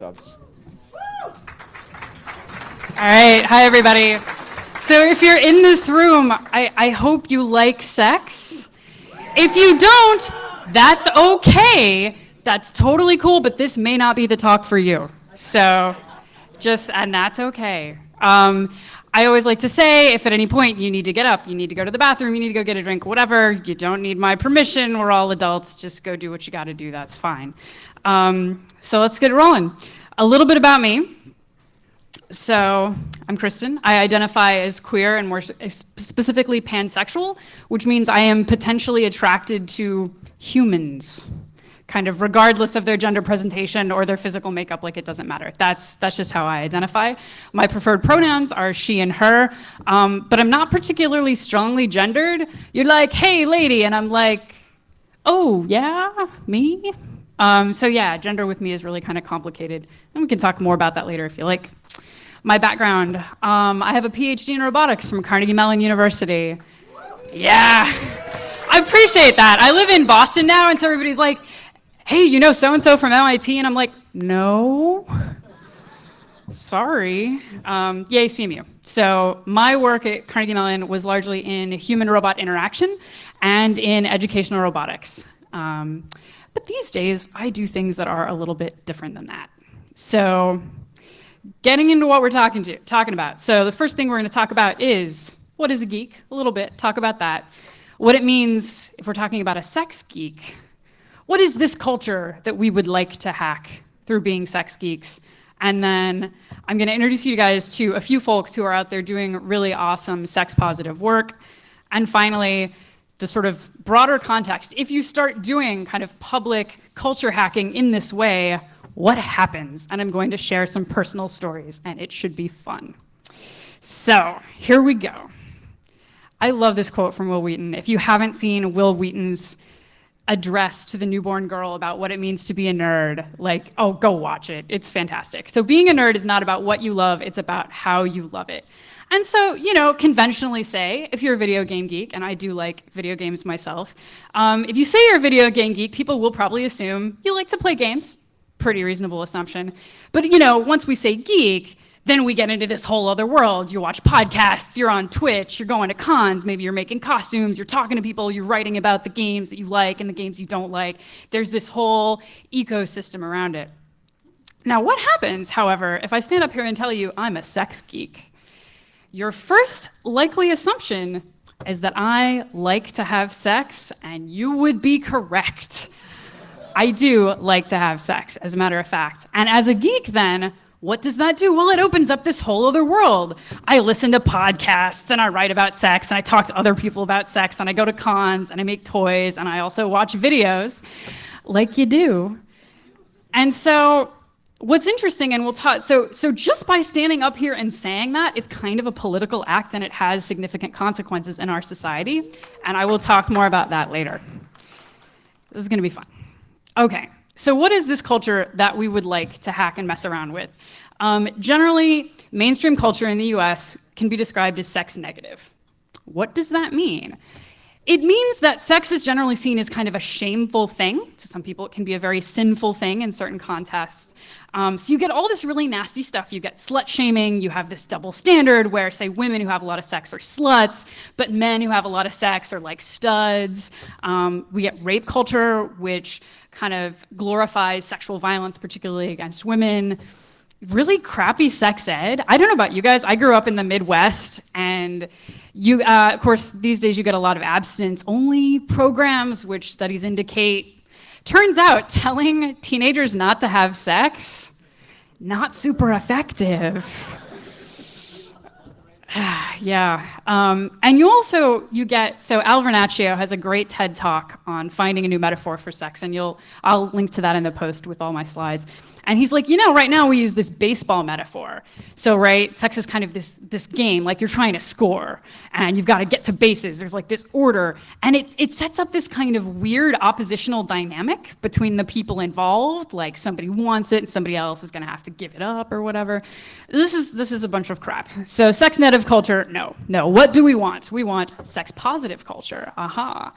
jobs. All right, hi everybody. So if you're in this room, I hope you like sex. If you don't, that's okay. That's totally cool, but this may not be the talk for you. So and that's okay. I always like to say, if at any point you need to get up, you need to go to the bathroom, you need to go get a drink, whatever, you don't need my permission, we're all adults, just go do what you gotta do, that's fine. So let's get rolling. A little bit about me. So I'm Kristen. I identify as queer and more specifically pansexual, which means I am potentially attracted to humans, kind of regardless of their gender presentation or their physical makeup, like it doesn't matter. That's just how I identify. My preferred pronouns are she and her, but I'm not particularly strongly gendered. You're like, hey lady, and I'm like, oh yeah, me? So yeah, gender with me is really kind of complicated, and we can talk more about that later if you like. My background, I have a PhD in robotics from Carnegie Mellon University. Yeah, I appreciate that. I live in Boston now, and so everybody's like, hey, you know so-and-so from MIT? And I'm like, no, sorry. Yay, CMU. So my work at Carnegie Mellon was largely in human-robot interaction and in educational robotics. But these days, I do things that are a little bit different than that. So getting into what we're talking about. So the first thing we're going to talk about is, what is a geek? A little bit, talk about that. What it means if we're talking about a sex geek. What is this culture that we would like to hack through being sex geeks? And then I'm going to introduce you guys to a few folks who are out there doing really awesome sex positive work. And finally, the sort of broader context. If you start doing kind of public culture hacking in this way, what happens? And I'm going to share some personal stories, and it should be fun. So here we go. I love this quote from Wil Wheaton. If you haven't seen Wil Wheaton's address to the newborn girl about what it means to be a nerd, like, oh, go watch it. It's fantastic. So being a nerd is not about what you love, it's about how you love it. And so, you know, conventionally say, if you're a video game geek, and I do like video games myself, if you say you're a video game geek, people will probably assume you like to play games. Pretty reasonable assumption. But, you know, once we say geek, then we get into this whole other world. You watch podcasts, you're on Twitch, you're going to cons, maybe you're making costumes, you're talking to people, you're writing about the games that you like and the games you don't like. There's this whole ecosystem around it. Now, what happens, however, if I stand up here and tell you I'm a sex geek? Your first likely assumption is that I like to have sex, and you would be correct. I do like to have sex, as a matter of fact. And as a geek, then, what does that do? Well, it opens up this whole other world. I listen to podcasts, and I write about sex, and I talk to other people about sex, and I go to cons, and I make toys, and I also watch videos, like you do. And so what's interesting, and we'll talk, so just by standing up here and saying that, it's kind of a political act, and it has significant consequences in our society, and I will talk more about that later. This is gonna be fun. Okay, so what is this culture that we would like to hack and mess around with? Generally, mainstream culture in the US can be described as sex negative. What does that mean? It means that sex is generally seen as kind of a shameful thing. To some people, it can be a very sinful thing in certain contexts. So you get all this really nasty stuff. You get slut shaming, you have this double standard where, say, women who have a lot of sex are sluts, but men who have a lot of sex are like studs. We get rape culture, which kind of glorifies sexual violence, particularly against women. Really crappy sex ed. I don't know about you guys, I grew up in the Midwest, and you, of course, these days you get a lot of abstinence-only programs, which studies indicate, turns out telling teenagers not to have sex, not super effective. Yeah, and you get, so Al Vernaccio has a great TED Talk on finding a new metaphor for sex, and I'll link to that in the post with all my slides. And he's like, you know, right now we use this baseball metaphor. So, right, sex is kind of this game, like you're trying to score, and you've got to get to bases. There's like this order, and it sets up this kind of weird oppositional dynamic between the people involved, like somebody wants it and somebody else is gonna have to give it up or whatever. This is a bunch of crap. So sex negative culture, no. What do we want? We want sex positive culture, aha.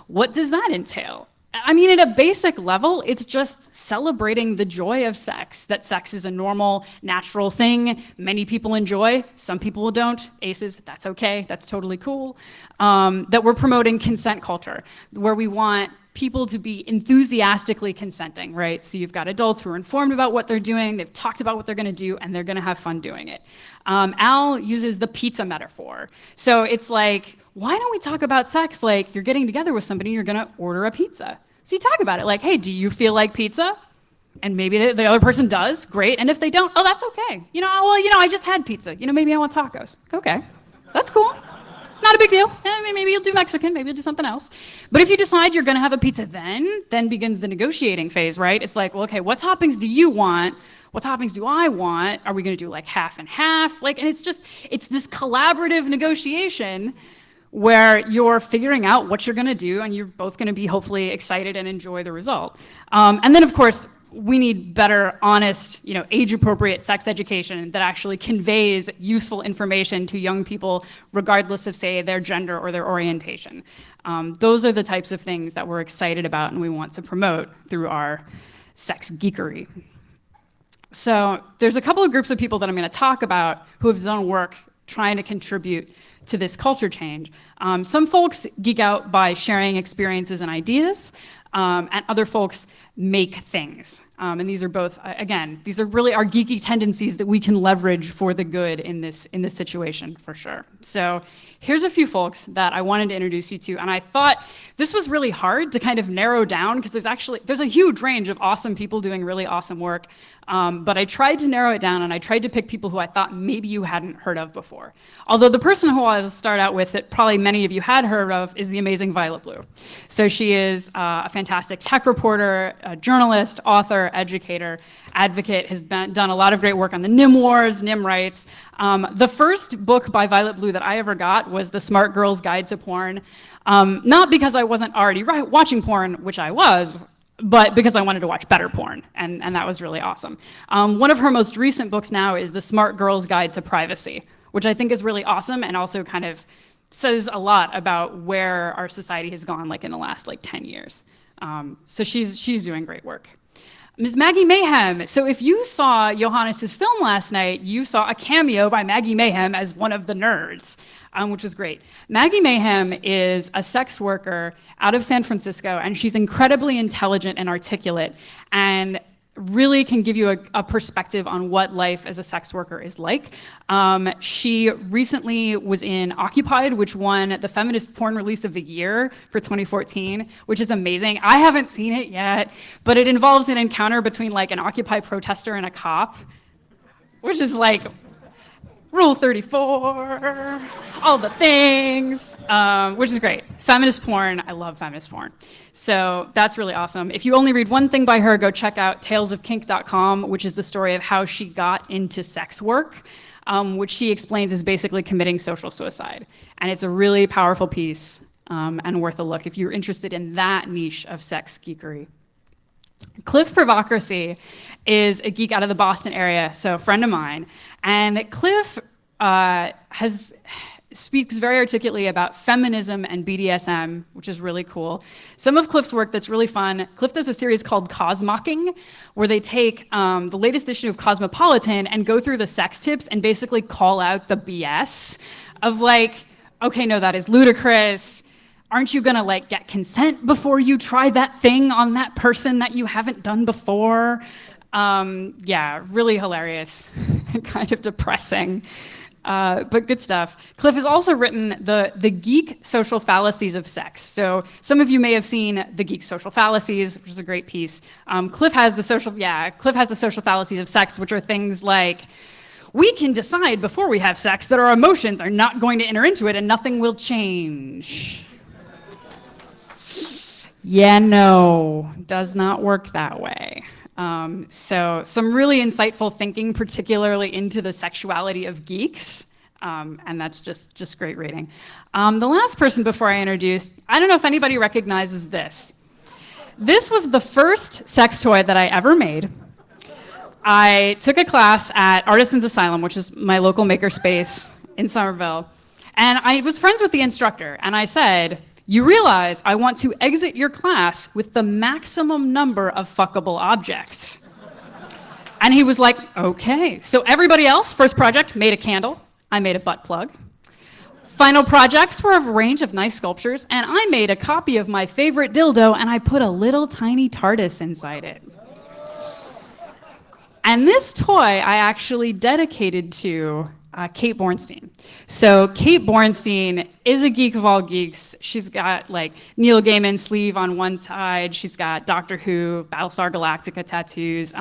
What does that entail? I mean, at a basic level, it's just celebrating the joy of sex, that sex is a normal, natural thing. Many people enjoy, some people don't. Aces, that's okay, that's totally cool. That we're promoting consent culture, where we want people to be enthusiastically consenting, right? So you've got adults who are informed about what they're doing, they've talked about what they're gonna do, and they're gonna have fun doing it. Al uses the pizza metaphor. So it's like, why don't we talk about sex like you're getting together with somebody and you're gonna order a pizza? So you talk about it like, hey, do you feel like pizza? And maybe the other person does, great. And if they don't, oh, that's okay. I just had pizza. Maybe I want tacos. Okay, that's cool. Not a big deal. Maybe you'll do Mexican, maybe you'll do something else. But if you decide you're gonna have a pizza, then begins the negotiating phase, right? It's like, well, okay, what toppings do you want? What toppings do I want? Are we gonna do like half and half? And it's this collaborative negotiation where you're figuring out what you're gonna do and you're both gonna be hopefully excited and enjoy the result. And then of course, we need better, honest, age-appropriate sex education that actually conveys useful information to young people, regardless of, say, their gender or their orientation. Those are the types of things that we're excited about and we want to promote through our sex geekery. So there's a couple of groups of people that I'm going to talk about who have done work trying to contribute to this culture change. Some folks geek out by sharing experiences and ideas, and other folks make things. And these are both, again, these are really our geeky tendencies that we can leverage for the good in this situation, for sure. So here's a few folks that I wanted to introduce you to, and I thought this was really hard to kind of narrow down because there's a huge range of awesome people doing really awesome work, but I tried to narrow it down and I tried to pick people who I thought maybe you hadn't heard of before. Although the person who I'll start out with that probably many of you had heard of is the amazing Violet Blue. So she is a fantastic tech reporter, a journalist, author, educator, advocate, has done a lot of great work on the NIM Wars, NIM rights. The first book by Violet Blue that I ever got was The Smart Girl's Guide to Porn. Not because I wasn't already watching porn, which I was, but because I wanted to watch better porn, and that was really awesome. One of her most recent books now is The Smart Girl's Guide to Privacy, which I think is really awesome and also kind of says a lot about where our society has gone like in the last 10 years. So she's doing great work. Ms. Maggie Mayhem. So if you saw Johannes's film last night, you saw a cameo by Maggie Mayhem as one of the nerds, which was great. Maggie Mayhem is a sex worker out of San Francisco, and she's incredibly intelligent and articulate, and really can give you a perspective on what life as a sex worker is like. She recently was in Occupied, which won the Feminist Porn Release of the Year for 2014, which is amazing. I haven't seen it yet, but it involves an encounter between an Occupy protester and a cop, which is Rule 34, all the things, which is great. Feminist porn, I love feminist porn. So that's really awesome. If you only read one thing by her, go check out talesofkink.com, which is the story of how she got into sex work, which she explains is basically committing social suicide. And it's a really powerful piece and worth a look if you're interested in that niche of sex geekery. Cliff Provocracy is a geek out of the Boston area, so a friend of mine. And Cliff speaks very articulately about feminism and BDSM, which is really cool. Some of Cliff's work that's really fun, Cliff does a series called Cosmocking, where they take the latest issue of Cosmopolitan and go through the sex tips and basically call out the BS of okay, no, that is ludicrous. Aren't you gonna get consent before you try that thing on that person that you haven't done before? Yeah, really hilarious, kind of depressing, but good stuff. Cliff has also written the Geek Social Fallacies of Sex. So some of you may have seen the Geek Social Fallacies, which is a great piece. Cliff has the social fallacies of sex, which are things like, we can decide before we have sex that our emotions are not going to enter into it and nothing will change. Yeah, no, does not work that way. So some really insightful thinking, particularly into the sexuality of geeks, and that's just great reading. The last person before I introduced, I don't know if anybody recognizes this. This was the first sex toy that I ever made. I took a class at Artisans Asylum, which is my local makerspace in Somerville, and I was friends with the instructor, and I said, You realize I want to exit your class with the maximum number of fuckable objects. And he was like, okay. So everybody else, first project, made a candle. I made a butt plug. Final projects were a range of nice sculptures, and I made a copy of my favorite dildo, and I put a little tiny TARDIS inside it. And this toy I actually dedicated to Kate Bornstein. So Kate Bornstein is a geek of all geeks. She's got like Neil Gaiman's sleeve on one side. She's got Doctor Who, Battlestar Galactica tattoos.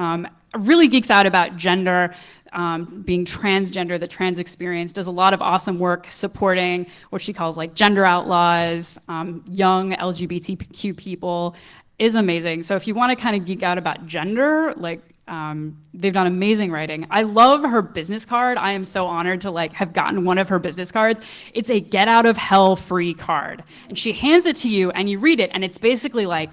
Really geeks out about gender, being transgender, the trans experience, does a lot of awesome work supporting what she calls like gender outlaws, young LGBTQ people, is amazing. So if you want to kind of geek out about gender, like they've done amazing writing. I love her business card. I am so honored to like have gotten one of her business cards. It's a get out of hell free card. And she hands it to you and you read it and it's basically like,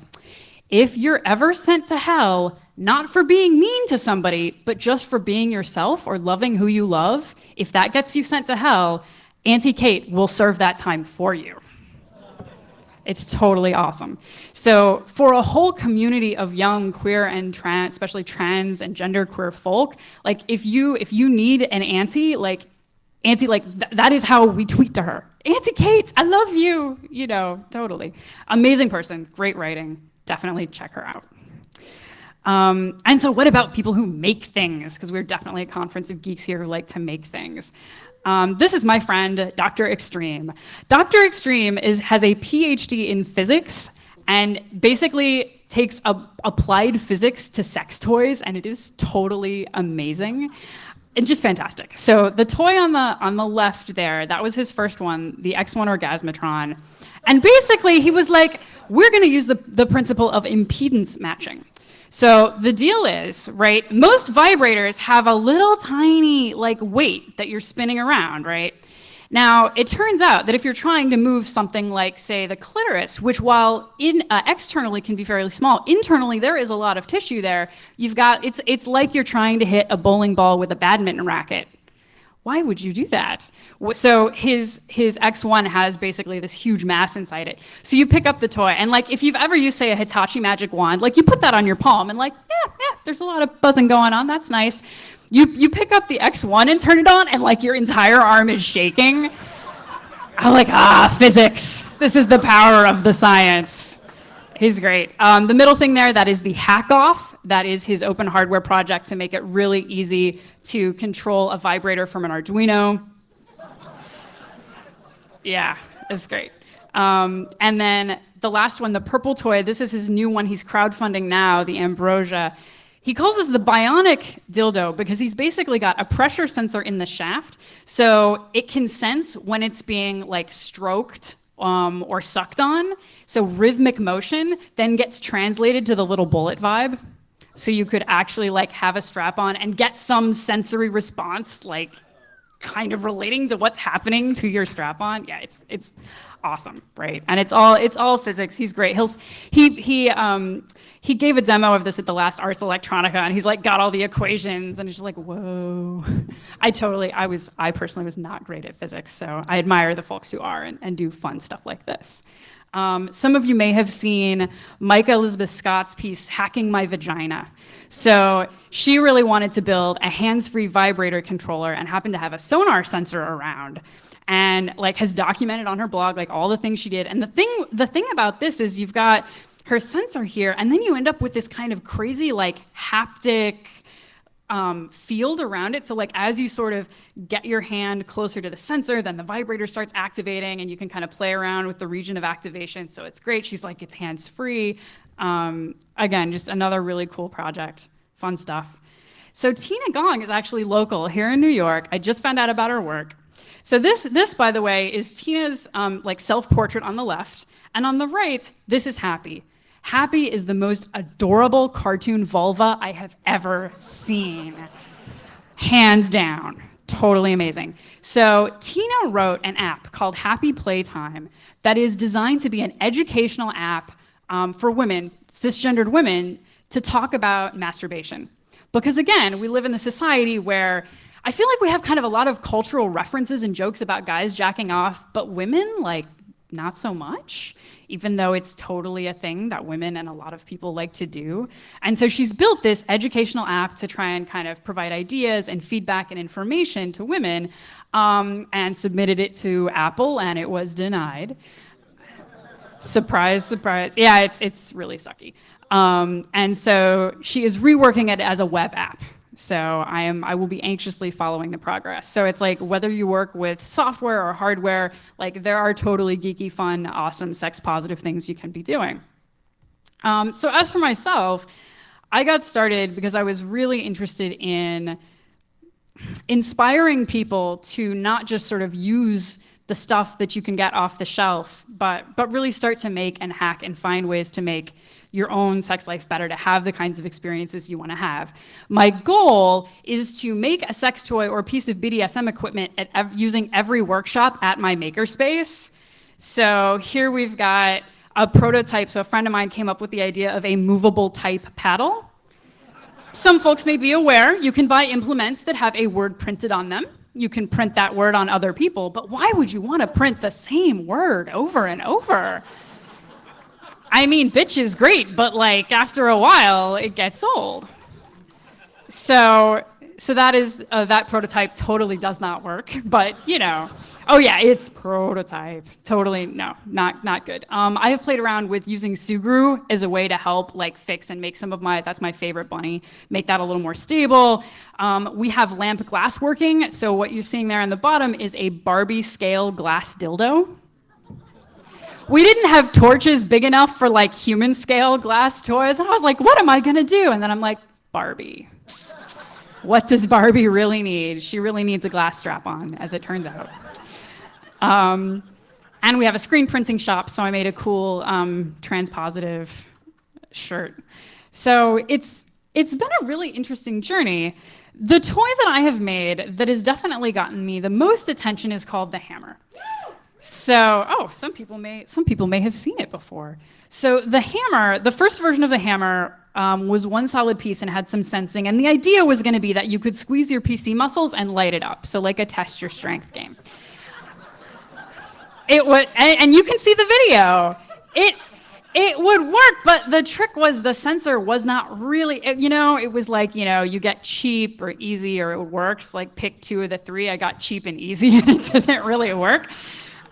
if you're ever sent to hell, not for being mean to somebody, but just for being yourself or loving who you love, if that gets you sent to hell, Auntie Kate will serve that time for you. It's totally awesome. So for a whole community of young queer and trans, especially trans and genderqueer folk, like if you need an auntie, that is how we tweet to her. Auntie Kate, I love you. You know, totally. Amazing person, great writing. Definitely check her out. And so what about people who make things? Because we're definitely a conference of geeks here who like to make things. This is my friend, Dr. Extreme. Dr. Extreme has a PhD in physics and basically takes applied physics to sex toys, and it is totally amazing and just fantastic. So the toy on the left there, that was his first one, the X1 Orgasmatron. And basically he was like, we're gonna use the principle of impedance matching. So the deal is, right, most vibrators have a little tiny like weight that you're spinning around, right? Now, it turns out that if you're trying to move something like, say, the clitoris, which while externally can be fairly small, internally there is a lot of tissue there. It's like you're trying to hit a bowling ball with a badminton racket. Why would you do that? So his X1 has basically this huge mass inside it. So you pick up the toy, and like if you've ever used, say, a Hitachi magic wand, like you put that on your palm, and like, yeah, there's a lot of buzzing going on. That's nice. You pick up the X1 and turn it on, and like your entire arm is shaking. I'm like, physics. This is the power of the science. He's great. The middle thing there, that is the Hack Off. That is his open hardware project to make it really easy to control a vibrator from an Arduino. Yeah, it's great. And then the last one, the purple toy, this is his new one. He's crowdfunding now, the Ambrosia. He calls this the bionic dildo because he's basically got a pressure sensor in the shaft. So it can sense when it's being like stroked or sucked on. So rhythmic motion then gets translated to the little bullet vibe. So you could actually like have a strap on and get some sensory response, like kind of relating to what's happening to your strap on. Yeah, it's awesome, right? And it's all physics. He's great. He gave a demo of this at the last Ars Electronica, and he's like got all the equations, and it's just like, whoa. I personally was not great at physics, so I admire the folks who are and do fun stuff like this. Some of you may have seen Micah Elizabeth Scott's piece, Hacking My Vagina. So she really wanted to build a hands-free vibrator controller and happened to have a sonar sensor around and like has documented on her blog like all the things she did. And the thing about this is you've got her sensor here, and then you end up with this kind of crazy like haptic field around it. So like as you sort of get your hand closer to the sensor, then the vibrator starts activating and you can kind of play around with the region of activation. So it's great. She's like, it's hands-free. Again, just another really cool project, fun stuff. So Tina Gong is actually local here in New York. I just found out about her work. So this by the way, is Tina's like self-portrait on the left. And on the right, this is Happy. Happy is the most adorable cartoon vulva I have ever seen. Hands down. Totally amazing. So Tina wrote an app called Happy Playtime that is designed to be an educational app for women, cisgendered women, to talk about masturbation. Because again, we live in a society where I feel like we have kind of a lot of cultural references and jokes about guys jacking off, but women, like, not so much, even though it's totally a thing that women and a lot of people like to do. And so she's built this educational app to try and kind of provide ideas and feedback and information to women, and submitted it to Apple, and it was denied. Surprise, surprise. Yeah, it's really sucky. And so she is reworking it as a web app. So I will be anxiously following the progress. So it's like whether you work with software or hardware, like there are totally geeky, fun, awesome, sex positive things you can be doing. So as for myself, I got started because I was really interested in inspiring people to not just sort of use the stuff that you can get off the shelf, but really start to make and hack and find ways to make your own sex life better, to have the kinds of experiences you want to have. My goal is to make a sex toy or a piece of BDSM equipment using every workshop at my makerspace. So here we've got a prototype. So a friend of mine came up with the idea of a movable type paddle. Some folks may be aware you can buy implements that have a word printed on them. You can print that word on other people, but why would you want to print the same word over and over? I mean, bitch is great, but like after a while, it gets old. So that prototype totally does not work, but you know, oh yeah, it's prototype. Totally, no, not good. I have played around with using Sugru as a way to help like fix and make some of that's my favorite bunny, make that a little more stable. We have lamp glass working. So what you're seeing there on the bottom is a Barbie scale glass dildo. We didn't have torches big enough for like human scale glass toys. And I was like, what am I gonna do? And then I'm like, Barbie. What does Barbie really need? She really needs a glass strap on, as it turns out. And we have a screen printing shop, so I made a cool transpositive shirt. So it's been a really interesting journey. The toy that I have made that has definitely gotten me the most attention is called the Hammer. So, some people may have seen it before. So the Hammer, the first version of the Hammer was one solid piece and had some sensing. And the idea was going to be that you could squeeze your PC muscles and light it up. So like a test your strength game. It would, and you can see the video. It would work, but the trick was the sensor was not really, it was like, you get cheap or easy or it works. Like pick two of the three. I got cheap and easy and it doesn't really work.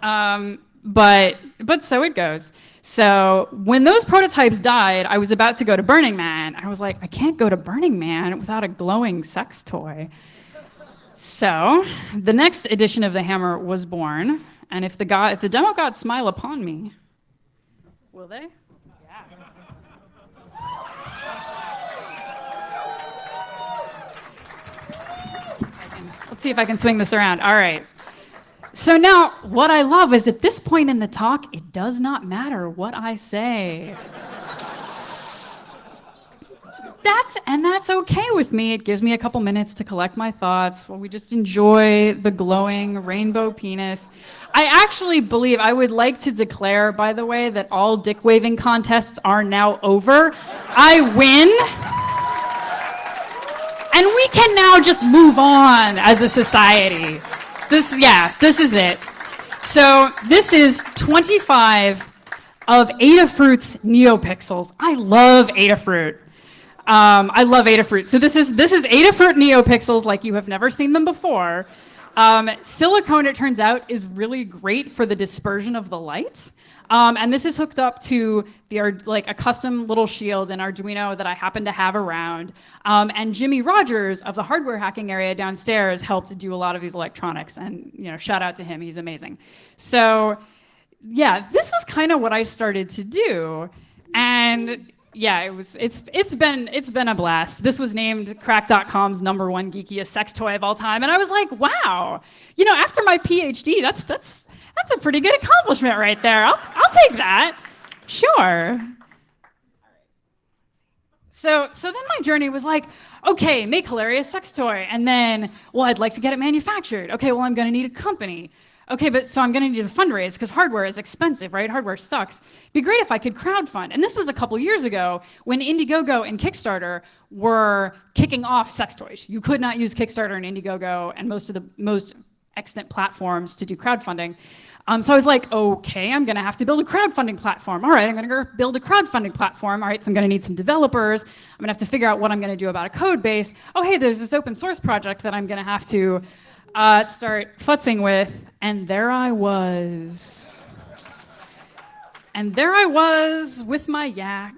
But so it goes. So when those prototypes died, I was about to go to Burning Man. I was like, I can't go to Burning Man without a glowing sex toy. So the next edition of the Hammer was born. And if the demo gods smile upon me, will they? Yeah. Let's see if I can swing this around. All right. So now, what I love is at this point in the talk, it does not matter what I say. That's okay with me. It gives me a couple minutes to collect my thoughts while we just enjoy the glowing rainbow penis. I actually believe, I would like to declare, by the way, that all dick waving contests are now over. I win. And we can now just move on as a society. This is it. So this is 25 of Adafruit's NeoPixels. I love Adafruit. I love Adafruit. So this is Adafruit NeoPixels like you have never seen them before. Silicone, it turns out, is really great for the dispersion of the light. And this is hooked up to a custom little shield in Arduino that I happen to have around. And Jimmy Rogers of the hardware hacking area downstairs helped do a lot of these electronics. And shout out to him, he's amazing. So yeah, this was kind of what I started to do. And yeah, it's been a blast. This was named Crack.com's #1 geekiest sex toy of all time, and I was like, wow, after my PhD, that's a pretty good accomplishment right there. I'll take that, sure. So then my journey was like, okay, make hilarious sex toy, and then, well, I'd like to get it manufactured. Okay, well, I'm gonna need a company. Okay, but so I'm gonna need to fundraise because hardware is expensive, right? Hardware sucks. It'd be great if I could crowdfund. And this was a couple years ago when Indiegogo and Kickstarter were kicking off sex toys. You could not use Kickstarter and Indiegogo and most extant platforms to do crowdfunding. So I was like, okay, I'm gonna have to build a crowdfunding platform. All right, I'm gonna go build a crowdfunding platform. All right, so I'm gonna need some developers. I'm gonna have to figure out what I'm gonna do about a code base. Oh, hey, there's this open source project that I'm gonna have to start futzing with. And there I was. And there I was with my yak.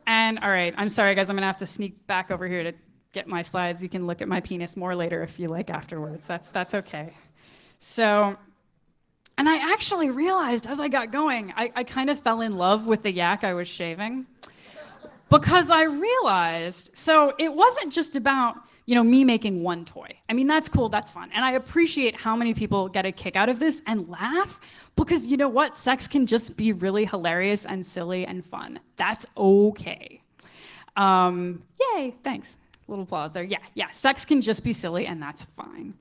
And all right, I'm sorry, guys, I'm gonna have to sneak back over here to get my slides. You can look at my penis more later if you like afterwards. That's okay. So, and I actually realized as I got going, I kind of fell in love with the yak I was shaving because I realized, so it wasn't just about, me making one toy. I mean, that's cool, that's fun. And I appreciate how many people get a kick out of this and laugh because you know what? Sex can just be really hilarious and silly and fun. That's okay. Yay, thanks. A little applause there. Yeah, sex can just be silly and that's fine.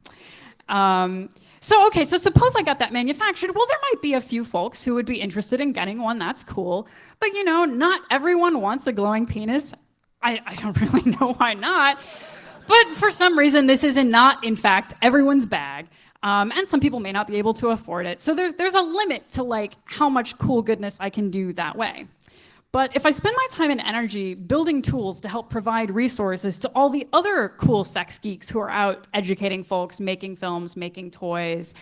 So suppose I got that manufactured. Well, there might be a few folks who would be interested in getting one. That's cool. But not everyone wants a glowing penis. I don't really know why not. But for some reason, this is not, in fact, everyone's bag. And some people may not be able to afford it. So there's a limit to how much cool goodness I can do that way. But if I spend my time and energy building tools to help provide resources to all the other cool sex geeks who are out educating folks, making films, making toys,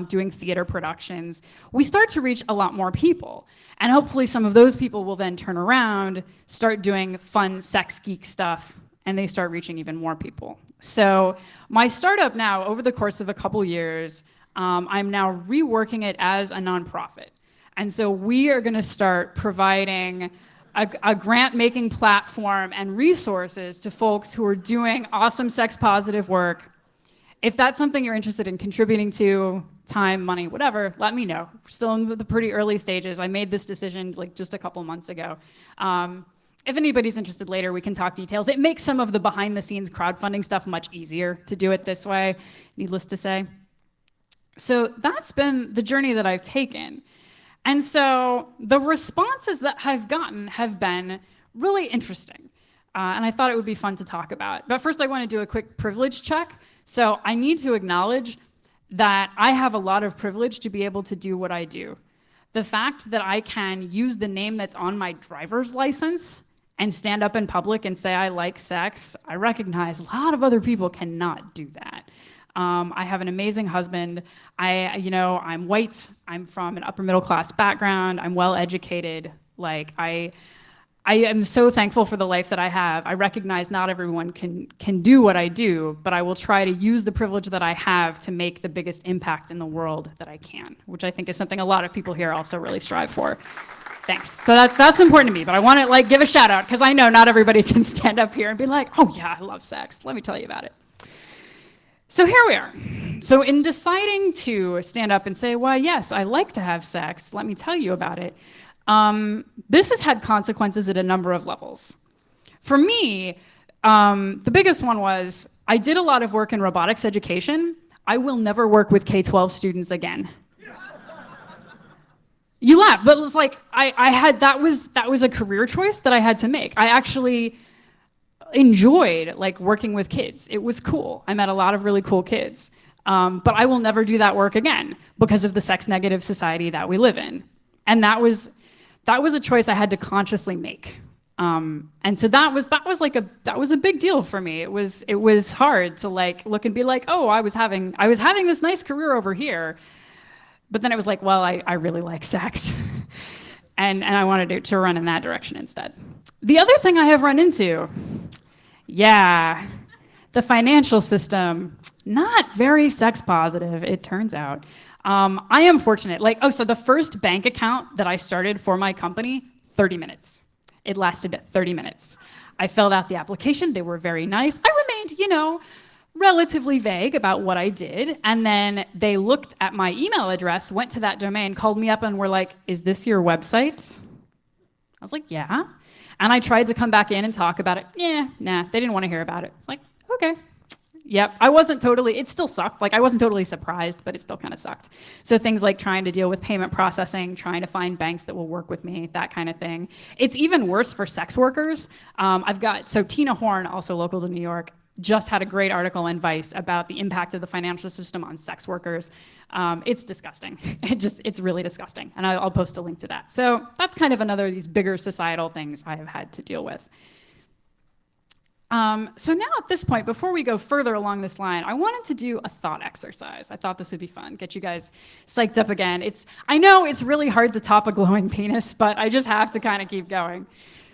doing theater productions, we start to reach a lot more people. And hopefully some of those people will then turn around, start doing fun sex geek stuff, and they start reaching even more people. So my startup now, over the course of a couple years, I'm now reworking it as a nonprofit. And so we are gonna start providing a grant-making platform and resources to folks who are doing awesome sex-positive work. If that's something you're interested in contributing to, time, money, whatever, let me know. We're still in the pretty early stages. I made this decision just a couple months ago. If anybody's interested later, we can talk details. It makes some of the behind-the-scenes crowdfunding stuff much easier to do it this way, needless to say. So that's been the journey that I've taken. And so the responses that I've gotten have been really interesting. And I thought it would be fun to talk about. But first I want to do a quick privilege check. So I need to acknowledge that I have a lot of privilege to be able to do what I do. The fact that I can use the name that's on my driver's license and stand up in public and say I like sex, I recognize a lot of other people cannot do that. I have an amazing husband. I'm white. I'm from an upper middle class background. I'm well educated. I am so thankful for the life that I have. I recognize not everyone can do what I do, but I will try to use the privilege that I have to make the biggest impact in the world that I can, which I think is something a lot of people here also really strive for. Thanks. So that's important to me, but I want to give a shout out because I know not everybody can stand up here and be like, oh yeah, I love sex. Let me tell you about it. So here we are. So in deciding to stand up and say, well, yes, I like to have sex, let me tell you about it. This has had consequences at a number of levels. For me, the biggest one was I did a lot of work in robotics education. I will never work with K-12 students again. You laugh, but it's that was a career choice that I had to make. I actually enjoyed working with kids. It was cool. I met a lot of really cool kids. But I will never do that work again because of the sex negative society that we live in. And that was a choice I had to consciously make. And so that was a big deal for me. It was hard to look and be like, oh, I was having this nice career over here. But then it was well, I really like sex. and I wanted to run in that direction instead. The other thing I have run into, the financial system, not very sex positive, it turns out. I am fortunate. So the first bank account that I started for my company, 30 minutes. It lasted 30 minutes. I filled out the application. They were very nice. I remained, relatively vague about what I did. And then they looked at my email address, went to that domain, called me up and were like, is this your website? I was like, yeah. And I tried to come back in and talk about it. Nah, they didn't want to hear about it. It's like, okay. Yep, it still sucked. I wasn't totally surprised, but it still kind of sucked. So things like trying to deal with payment processing, trying to find banks that will work with me, that kind of thing. It's even worse for sex workers. So Tina Horn, also local to New York, just had a great article in Vice about the impact of the financial system on sex workers. It's disgusting. It's really disgusting. And I'll post a link to that. So that's kind of another of these bigger societal things I have had to deal with. So now at this point, before we go further along this line, I wanted to do a thought exercise. I thought this would be fun, get you guys psyched up again. I know it's really hard to top a glowing penis, but I just have to kind of keep going.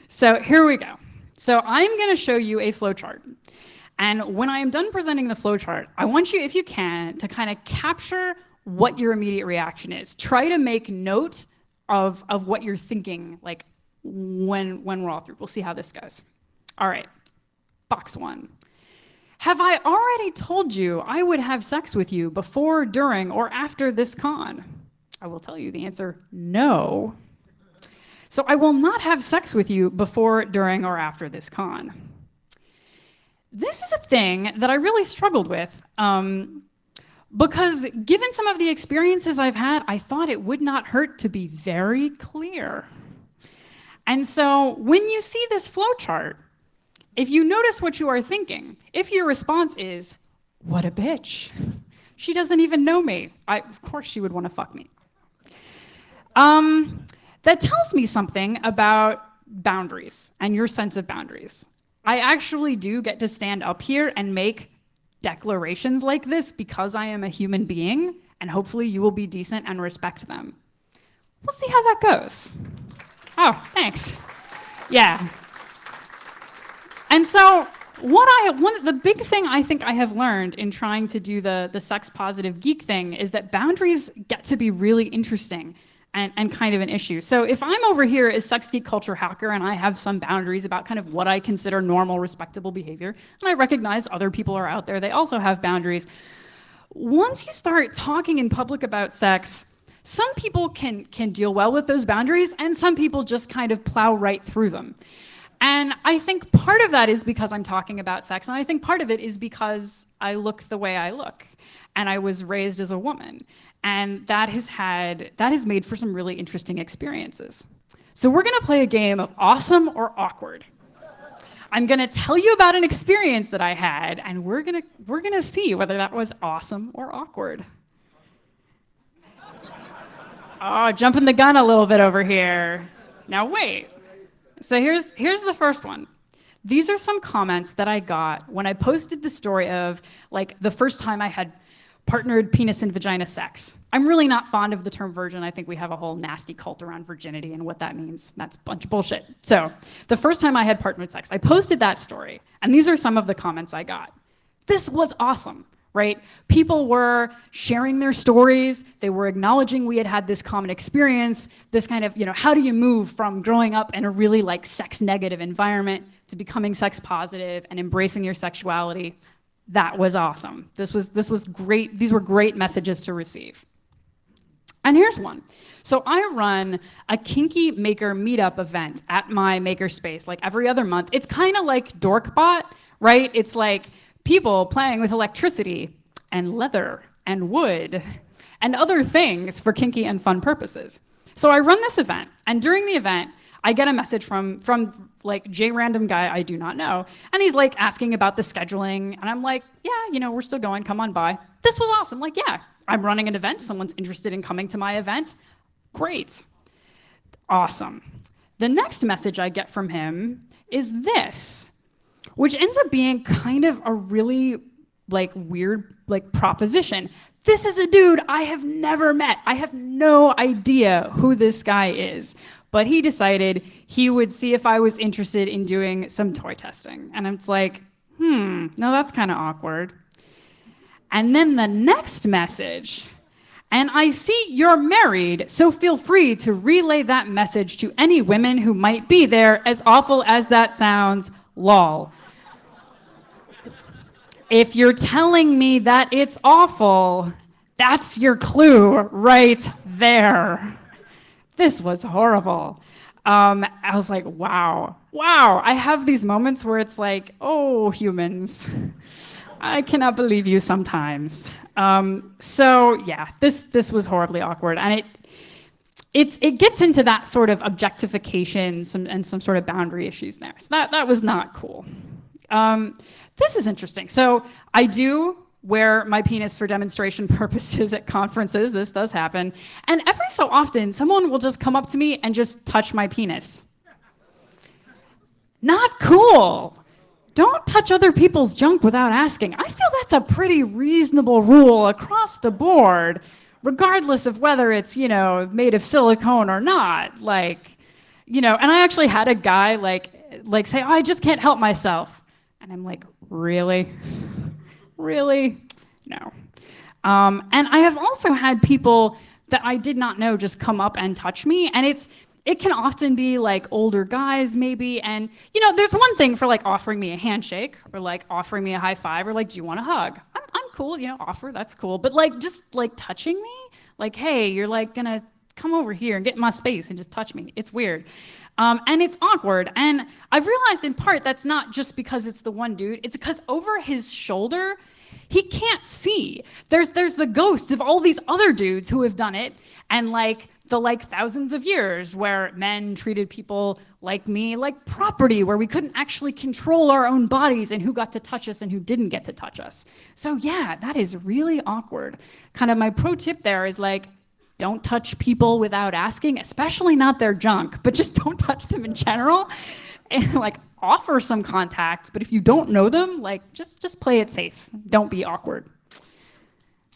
So here we go. So I'm gonna show you a flowchart. And when I am done presenting the flowchart, I want you, if you can, to kind of capture what your immediate reaction is. Try to make note of what you're thinking, like when we're all through. We'll see how this goes. All right. Box 1. Have I already told you I would have sex with you before, during, or after this con? I will tell you the answer, no. So I will not have sex with you before, during, or after this con. This is a thing that I really struggled with because given some of the experiences I've had, I thought it would not hurt to be very clear. And so when you see this flowchart, if you notice what you are thinking, if your response is, what a bitch, she doesn't even know me, of course she would want to fuck me. That tells me something about boundaries and your sense of boundaries. I actually do get to stand up here and make declarations like this because I am a human being, and hopefully you will be decent and respect them. We'll see how that goes. Oh, thanks. Yeah. And so the big thing I think I have learned in trying to do the sex positive geek thing is that boundaries get to be really interesting and kind of an issue. So if I'm over here as sex geek culture hacker and I have some boundaries about kind of what I consider normal, respectable behavior, and I recognize other people are out there, they also have boundaries. Once you start talking in public about sex, some people can deal well with those boundaries and some people just kind of plow right through them. And I think part of that is because I'm talking about sex, and I think part of it is because I look the way I look, and I was raised as a woman, and that has made for some really interesting experiences. So we're gonna play a game of awesome or awkward. I'm gonna tell you about an experience that I had, and we're gonna see whether that was awesome or awkward. Oh, jumping the gun a little bit over here. Now wait. So here's the first one. These are some comments that I got when I posted the story of like the first time I had partnered penis and vagina sex. I'm really not fond of the term virgin. I think we have a whole nasty cult around virginity and what that means. That's a bunch of bullshit. So the first time I had partnered sex, I posted that story, and these are some of the comments I got. This was awesome, right? People were sharing their stories. They were acknowledging we had had this common experience, this kind of, how do you move from growing up in a really like sex negative environment to becoming sex positive and embracing your sexuality. That was awesome. This was great. These were great messages to receive. And here's one. So I run a kinky maker meetup event at my makerspace like every other month. It's kind of like Dorkbot, right? It's like people playing with electricity and leather and wood and other things for kinky and fun purposes. So I run this event, and during the event, I get a message from like random guy I do not know, and he's like asking about the scheduling, and I'm like, yeah, we're still going, come on by. This was awesome. Like, yeah, I'm running an event, someone's interested in coming to my event. Great. Awesome. The next message I get from him is this, which ends up being kind of a really like weird like proposition. This is a dude I have never met. I have no idea who this guy is, but he decided he would see if I was interested in doing some toy testing. And it's like, no, that's kind of awkward. And then the next message, and I see you're married, so feel free to relay that message to any women who might be there, as awful as that sounds, lol. If you're telling me that it's awful, that's your clue right there. This was horrible. I was like, wow. I have these moments where it's like, oh, humans, I cannot believe you sometimes. So yeah, this was horribly awkward, and it gets into that sort of objectification and some sort of boundary issues there. So that was not cool. this is interesting. So I do wear my penis for demonstration purposes at conferences. This does happen. And every so often, someone will just come up to me and just touch my penis. Not cool. Don't touch other people's junk without asking. I feel that's a pretty reasonable rule across the board, regardless of whether it's, made of silicone or not. And I actually had a guy like say, "Oh, I just can't help myself." And I'm like, really? Really? No. And I have also had people that I did not know just come up and touch me. And it can often be like older guys maybe. And, there's one thing for like offering me a handshake or like offering me a high five or like, do you want a hug? I'm cool, offer, that's cool. But like, just like touching me, like, hey, you're like gonna come over here and get in my space and just touch me. It's weird. And it's awkward. And I've realized in part that's not just because it's the one dude, it's because over his shoulder, he can't see. There's the ghosts of all these other dudes who have done it, and the thousands of years where men treated people like me like property, where we couldn't actually control our own bodies and who got to touch us and who didn't get to touch us. So yeah, that is really awkward. Kind of my pro tip there is like, don't touch people without asking, especially not their junk, but just don't touch them in general. And like offer some contact, but if you don't know them, like just play it safe. Don't be awkward.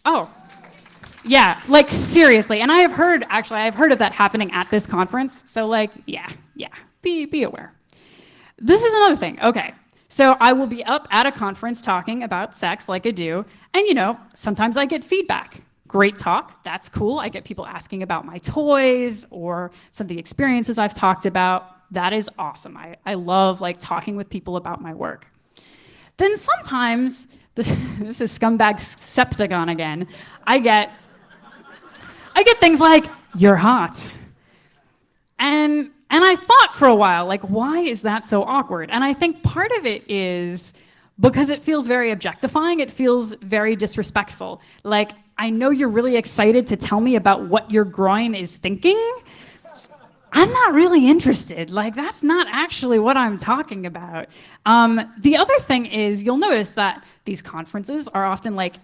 Oh, yeah, like seriously. And I've heard of that happening at this conference. So like, yeah, be aware. This is another thing. Okay. So I will be up at a conference talking about sex like I do. And sometimes I get feedback. Great talk, that's cool. I get people asking about my toys or some of the experiences I've talked about. That is awesome. I love like talking with people about my work. Then sometimes, this is scumbag Septagon again, I get things like, "You're hot." And I thought for a while, like, why is that so awkward? And I think part of it is because it feels very objectifying. It feels very disrespectful. Like, I know you're really excited to tell me about what your groin is thinking. I'm not really interested. Like, that's not actually what I'm talking about. The other thing is, you'll notice that these conferences are often like,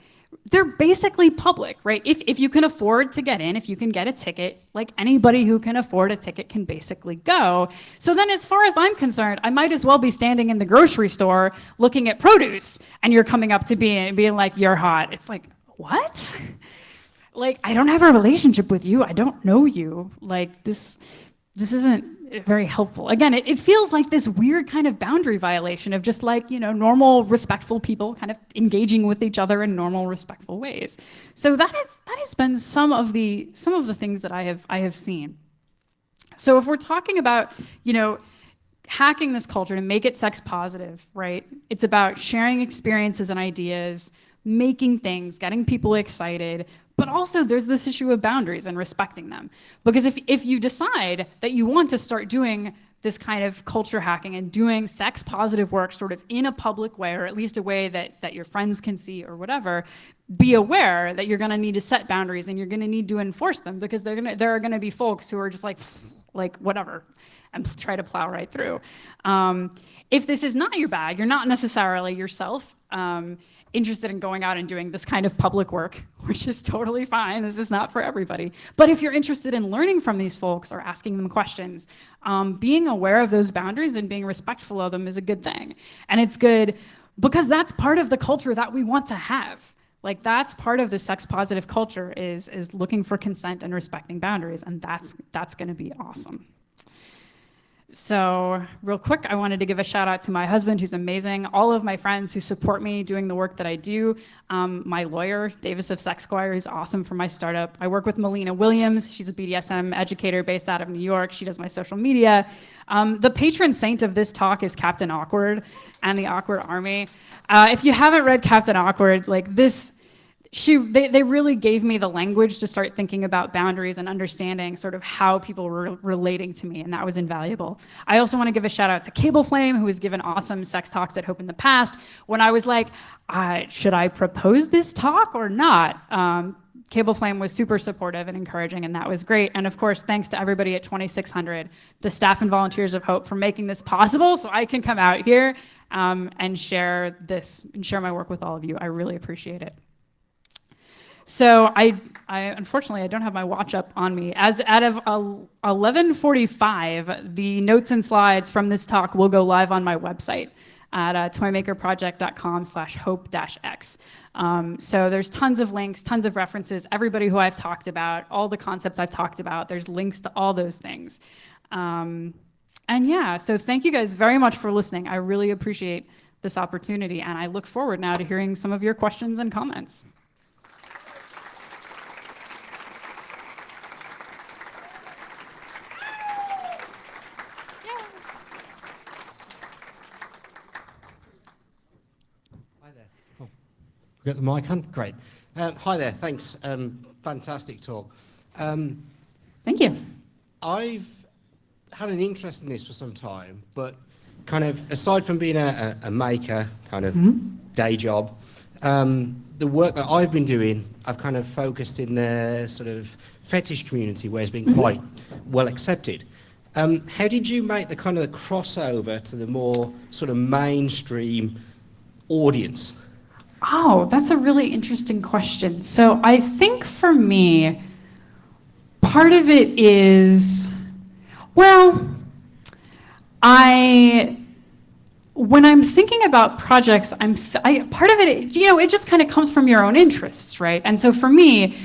they're basically public, right? If you can afford to get in, if you can get a ticket, like anybody who can afford a ticket can basically go. So then as far as I'm concerned, I might as well be standing in the grocery store looking at produce and you're coming up to me and being like, "You're hot." It's like, what? Like, I don't have a relationship with you. I don't know you. Like, this isn't very helpful. Again, it feels like this weird kind of boundary violation of just like, normal, respectful people kind of engaging with each other in normal, respectful ways. So that has been some of the things that I have seen. So if we're talking about, hacking this culture to make it sex positive, right? It's about sharing experiences and ideas, making things, getting people excited, but also there's this issue of boundaries and respecting them. Because if you decide that you want to start doing this kind of culture hacking and doing sex positive work sort of in a public way, or at least a way that your friends can see or whatever, be aware that you're gonna need to set boundaries and you're gonna need to enforce them, because there are gonna be folks who are just like whatever, and try to plow right through. If this is not your bag, you're not necessarily yourself interested in going out and doing this kind of public work, which is totally fine. This is not for everybody. But if you're interested in learning from these folks or asking them questions, being aware of those boundaries and being respectful of them is a good thing. And it's good because that's part of the culture that we want to have. Like, that's part of the sex positive culture is looking for consent and respecting boundaries, and that's gonna be awesome. So real quick, I wanted to give a shout out to my husband, who's amazing, all of my friends who support me doing the work that I do, my lawyer, Davis of Sex Squire, who's awesome for my startup. I work with Melina Williams. She's a BDSM educator based out of New York. She does my social media. The patron saint of this talk is Captain Awkward and the Awkward Army. If you haven't read Captain Awkward, like this, they really gave me the language to start thinking about boundaries and understanding sort of how people were relating to me, and that was invaluable. I also want to give a shout out to Cable Flame, who has given awesome sex talks at Hope in the past. When I was like, should I propose this talk or not? Cable Flame was super supportive and encouraging, and that was great. And of course, thanks to everybody at 2600, the staff and volunteers of Hope, for making this possible so I can come out here and share my work with all of you. I really appreciate it. So I unfortunately I don't have my watch up on me. As out of 11:45, the notes and slides from this talk will go live on my website at toymakerproject.com/hope-x. So there's tons of links, tons of references, everybody who I've talked about, all the concepts I've talked about, there's links to all those things. And yeah, so thank you guys very much for listening. I really appreciate this opportunity, and I look forward now to hearing some of your questions and comments. Got the mic on? Great. Hi there, thanks. Fantastic talk. Thank you. I've had an interest in this for some time, but kind of aside from being a maker, kind of day job, the work that I've been doing, I've kind of focused in the sort of fetish community where it's been quite well accepted. How did you make the kind of the crossover to the more sort of mainstream audience? Oh, that's a really interesting question. So I think for me, part of it is, well, when I'm thinking about projects, part of it, it just kind of comes from your own interests, right? And so for me,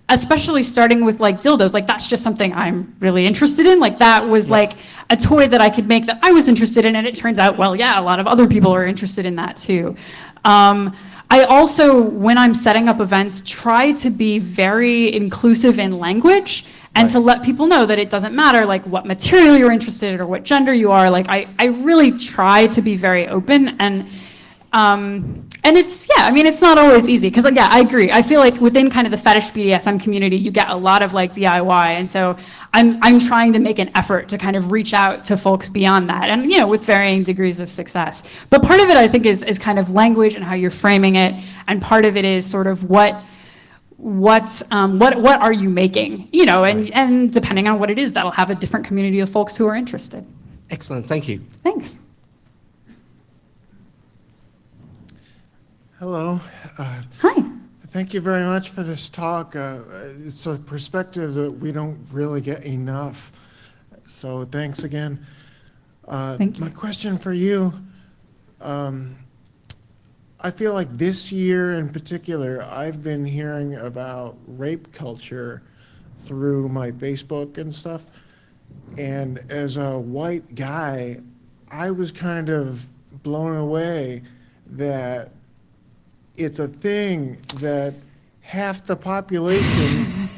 especially starting with like dildos, like that's just something I'm really interested in. Like that was like a toy that I could make that I was interested in, and it turns out, well, yeah, a lot of other people are interested in that too. I also, when I'm setting up events, try to be very inclusive in language and to let people know that it doesn't matter like what material you're interested in or what gender you are. Like I really try to be very open, and it's, yeah, I mean, it's not always easy because like, yeah, I agree. I feel like within kind of the fetish BDSM community, you get a lot of like DIY. And so I'm trying to make an effort to kind of reach out to folks beyond that, and with varying degrees of success. But part of it I think is kind of language and how you're framing it. And part of it is sort of what are you making, and depending on what it is, that'll have a different community of folks who are interested. Excellent, thank you. Thanks. Hello. Hi. Thank you very much for this talk. It's a perspective that we don't really get enough. So thanks again. Thank you. My question for you, I feel like this year in particular, I've been hearing about rape culture through my Facebook and stuff. And as a white guy, I was kind of blown away that it's a thing that half the population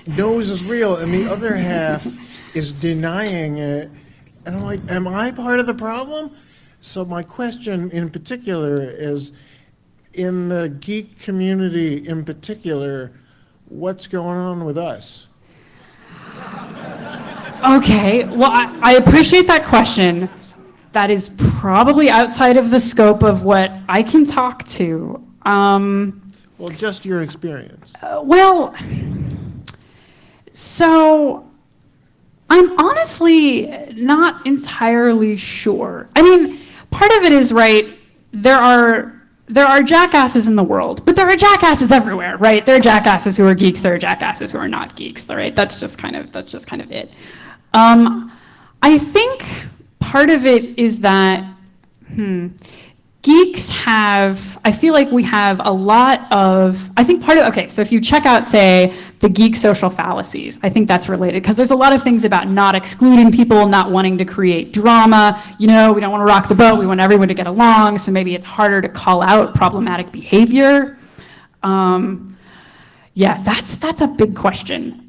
knows is real and the other half is denying it. And I'm like, am I part of the problem? So my question in particular is, in the geek community in particular, what's going on with us? Okay, well, I appreciate that question. That is probably outside of the scope of what I can talk to. Well, just your experience. So I'm honestly not entirely sure. I mean, part of it is, right, there are jackasses in the world, but there are jackasses everywhere, right? There are jackasses who are geeks, there are jackasses who are not geeks, right? That's just kind of it. I think part of it is that geeks I feel like we have a lot of, so if you check out, say, the geek social fallacies, I think that's related, because there's a lot of things about not excluding people, not wanting to create drama, we don't want to rock the boat, we want everyone to get along, so maybe it's harder to call out problematic behavior. Yeah, that's a big question.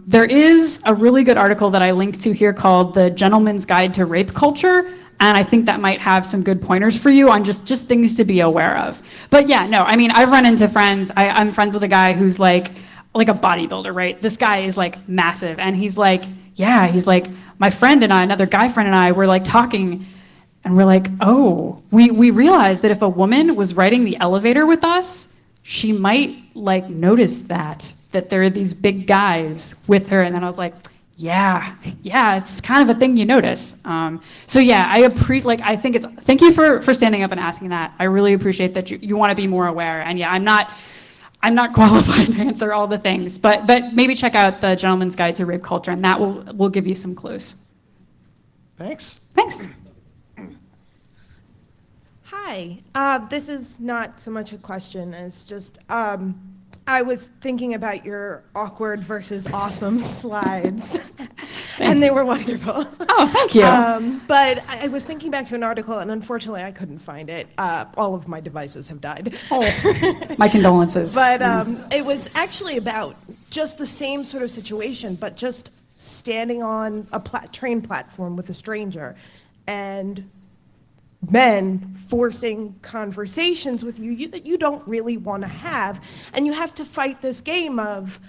There is a really good article that I linked to here called The Gentleman's Guide to Rape Culture, and I think that might have some good pointers for you on just things to be aware of. But yeah, no, I mean, I've run into friends. I'm friends with a guy who's like a bodybuilder, right? This guy is like massive, and he's like, my friend and I, another guy friend and I, were like talking, and we're like, oh, we realized that if a woman was riding the elevator with us, she might like notice that there are these big guys with her. And then I was like, Yeah, it's kind of a thing you notice. So yeah, I think thank you for standing up and asking that. I really appreciate that you want to be more aware. And yeah, I'm not qualified to answer all the things, but maybe check out the Gentleman's Guide to Rape Culture, and that will give you some clues. Thanks. Thanks. Hi. This is not so much a question as just I was thinking about your awkward versus awesome slides, and they were wonderful. Oh, thank you. But I was thinking back to an article, and unfortunately, I couldn't find it. All of my devices have died. Oh, my condolences. But it was actually about just the same sort of situation, but just standing on a train platform with a stranger, and men forcing conversations with you that you don't really want to have, and you have to fight this game of,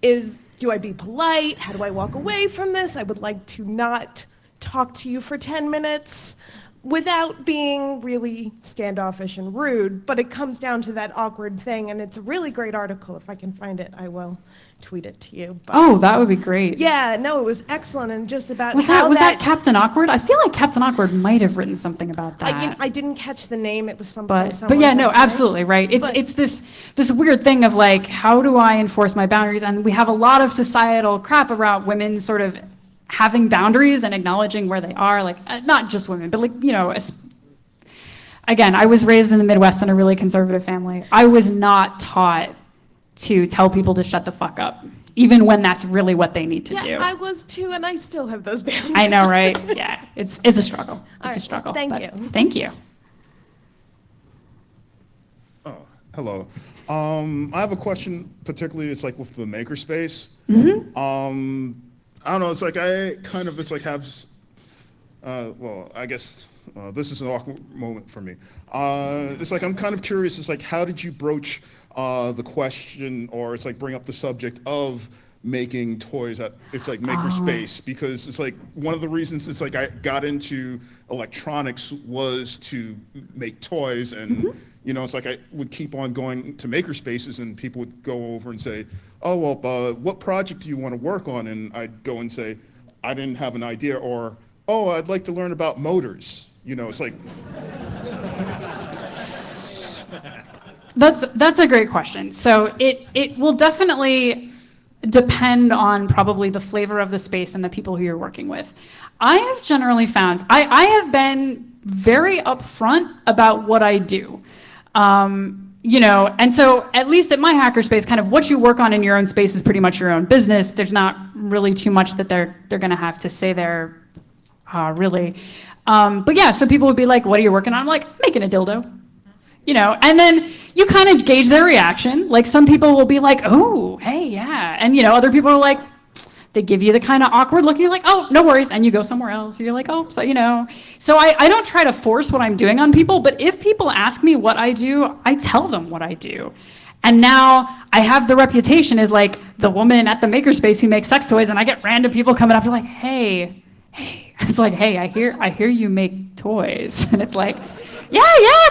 do I be polite? How do I walk away from this? I would like to not talk to you for 10 minutes without being really standoffish and rude, but it comes down to that awkward thing, and it's a really great article. If I can find it, I will tweet it to you. But oh, that would be great. yeah, no, it was excellent, and just about Was that Captain Awkward? I feel like Captain Awkward might have written something about that. I didn't catch the name. It was something. But yeah, no, someone said to me. absolutely right. It's this weird thing of like, how do I enforce my boundaries? And we have a lot of societal crap around women sort of having boundaries and acknowledging where they are. Like, not just women, but like, again, I was raised in the Midwest in a really conservative family. I was not taught to tell people to shut the fuck up, even when that's really what they need to do. I was too, and I still have those boundaries. I know, right? Yeah, it's a struggle. It's a struggle. Thank but you. Thank you. Oh, hello. I have a question, particularly it's like with the makerspace. I don't know, it's like well, I guess this is an awkward moment for me. It's like I'm kind of curious, it's like how did you broach the question, or it's like bring up the subject of making toys at it's like makerspace, because it's like one of the reasons it's like I got into electronics was to make toys, and it's like I would keep on going to makerspaces and people would go over and say, oh well, what project do you want to work on? And I'd go and say I didn't have an idea, or oh, I'd like to learn about motors. It's like That's a great question. So it will definitely depend on probably the flavor of the space and the people who you're working with. I have generally found I have been very upfront about what I do. And so at least at my hackerspace, kind of what you work on in your own space is pretty much your own business. There's not really too much that they're going to have to say there, really. But yeah, so people would be like, what are you working on? I'm like, making a dildo. And then you kind of gauge their reaction. Like some people will be like, oh, hey, yeah. And, other people are like, they give you the kind of awkward look and you're like, oh, no worries. And you go somewhere else. You're like, oh, So I don't try to force what I'm doing on people, but if people ask me what I do, I tell them what I do. And now I have the reputation as like the woman at the makerspace who makes sex toys, and I get random people coming up and like, hey. It's like, hey, I hear you make toys. And it's like, yeah,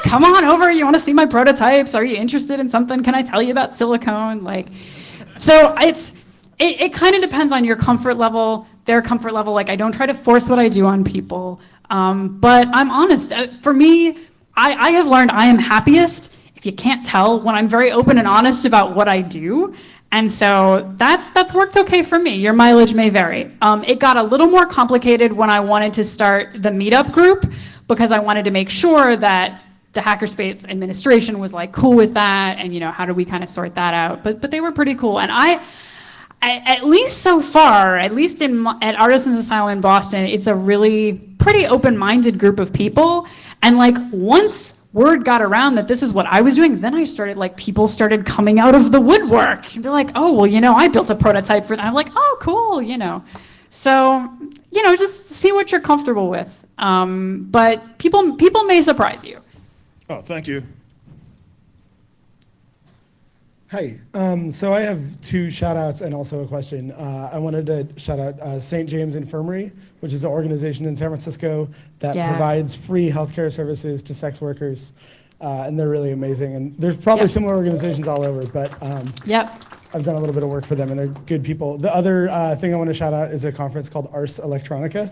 come on over. You want to see my prototypes? Are you interested in something? Can I tell you about silicone? So it kind of depends on your comfort level, their comfort level. Like I don't try to force what I do on people, but I'm honest. For me, I have learned I am happiest, if you can't tell, when I'm very open and honest about what I do. And so that's worked okay for me. Your mileage may vary. It got a little more complicated when I wanted to start the meetup group, because I wanted to make sure that the Hackerspace administration was like cool with that, and how do we kind of sort that out? But they were pretty cool, and I at least so far, at least at Artisans Asylum in Boston, it's a really pretty open-minded group of people. And like once word got around that this is what I was doing, then I started people started coming out of the woodwork and be like, oh well, I built a prototype for that. I'm like, oh cool, So just see what you're comfortable with. But people may surprise you. oh, thank you. Hi. So I have two shout outs and also a question. I wanted to shout out St. James Infirmary, which is an organization in San Francisco that provides free healthcare services to sex workers. And they're really amazing. And there's probably similar organizations all over, but Yep. I've done a little bit of work for them, and they're good people. The other thing I want to shout out is a conference called Ars Electronica,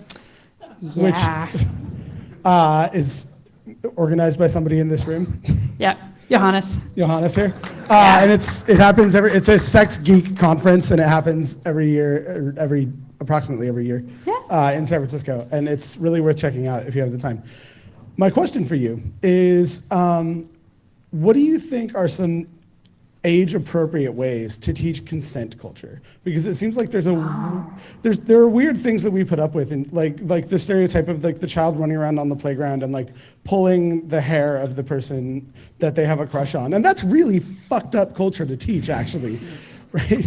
Yeah. which is organized by somebody in this room. Yeah. Johannes. Johannes here. And it happens it's a sex geek conference, and it happens every year, approximately every year in San Francisco. And it's really worth checking out if you have the time. My question for you is, what do you think are some age-appropriate ways to teach consent culture? Because it seems like there are weird things that we put up with, and like the stereotype of like the child running around on the playground and like pulling the hair of the person that they have a crush on, and that's really fucked up culture to teach, actually, right?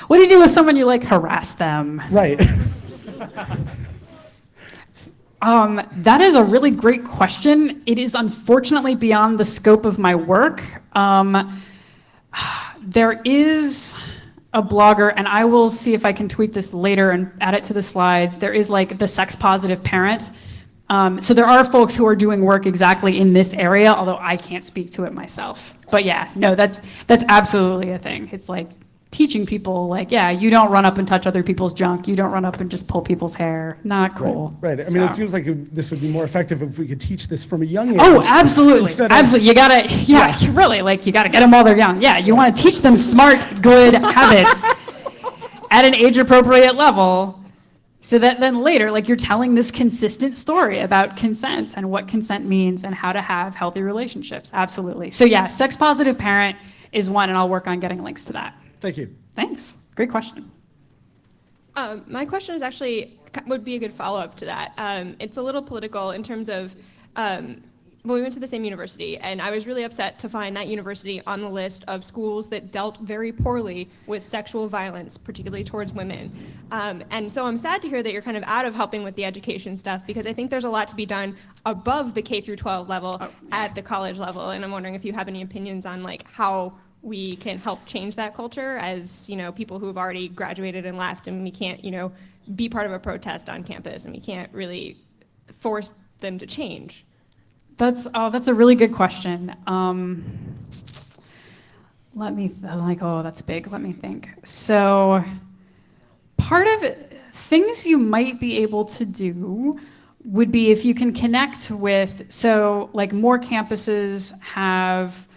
What do you do with someone you like harass them? Right. That is a really great question. It is unfortunately beyond the scope of my work. There is a blogger, and I will see if I can tweet this later and add it to the slides. There is like the sex positive parent. So there are folks who are doing work exactly in this area, although I can't speak to it myself. But yeah, no, that's absolutely a thing. It's like teaching people, like, yeah, you don't run up and touch other people's junk. You don't run up and just pull people's hair. Not cool. Right. I mean, it seems like this would be more effective if we could teach this from a young age. Oh, absolutely. Absolutely. You gotta, you really, like, you gotta get them while they're young. Yeah, you wanna teach them smart, good habits at an age-appropriate level, so that then later, like, you're telling this consistent story about consent and what consent means and how to have healthy relationships. Absolutely. So yeah, sex-positive parent is one, and I'll work on getting links to that. Thank you. Thanks. Great question. My question is actually would be a good follow-up to that. It's a little political in terms of, we went to the same university, and I was really upset to find that university on the list of schools that dealt very poorly with sexual violence, particularly towards women. And so I'm sad to hear that you're kind of out of helping with the education stuff, because I think there's a lot to be done above the K through 12 level at the college level. And I'm wondering if you have any opinions on like how we can help change that culture as, people who have already graduated and left, and we can't, be part of a protest on campus, and we can't really force them to change. That's a really good question. That's big. Let me think. So part of things you might be able to do would be if you can connect with, so like more campuses have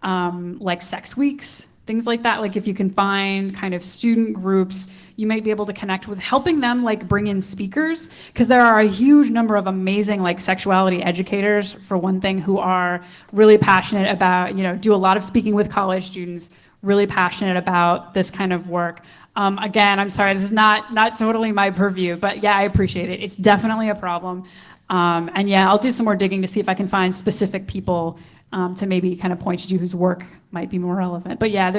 like sex weeks, things like that. Like if you can find kind of student groups, you might be able to connect with helping them like bring in speakers, because there are a huge number of amazing like sexuality educators, for one thing, who are really passionate about, do a lot of speaking with college students, really passionate about this kind of work. Again, I'm sorry, this is not totally my purview, but yeah, I appreciate it. It's definitely a problem. And yeah, I'll do some more digging to see if I can find specific people to maybe kind of point you whose work might be more relevant. But yeah,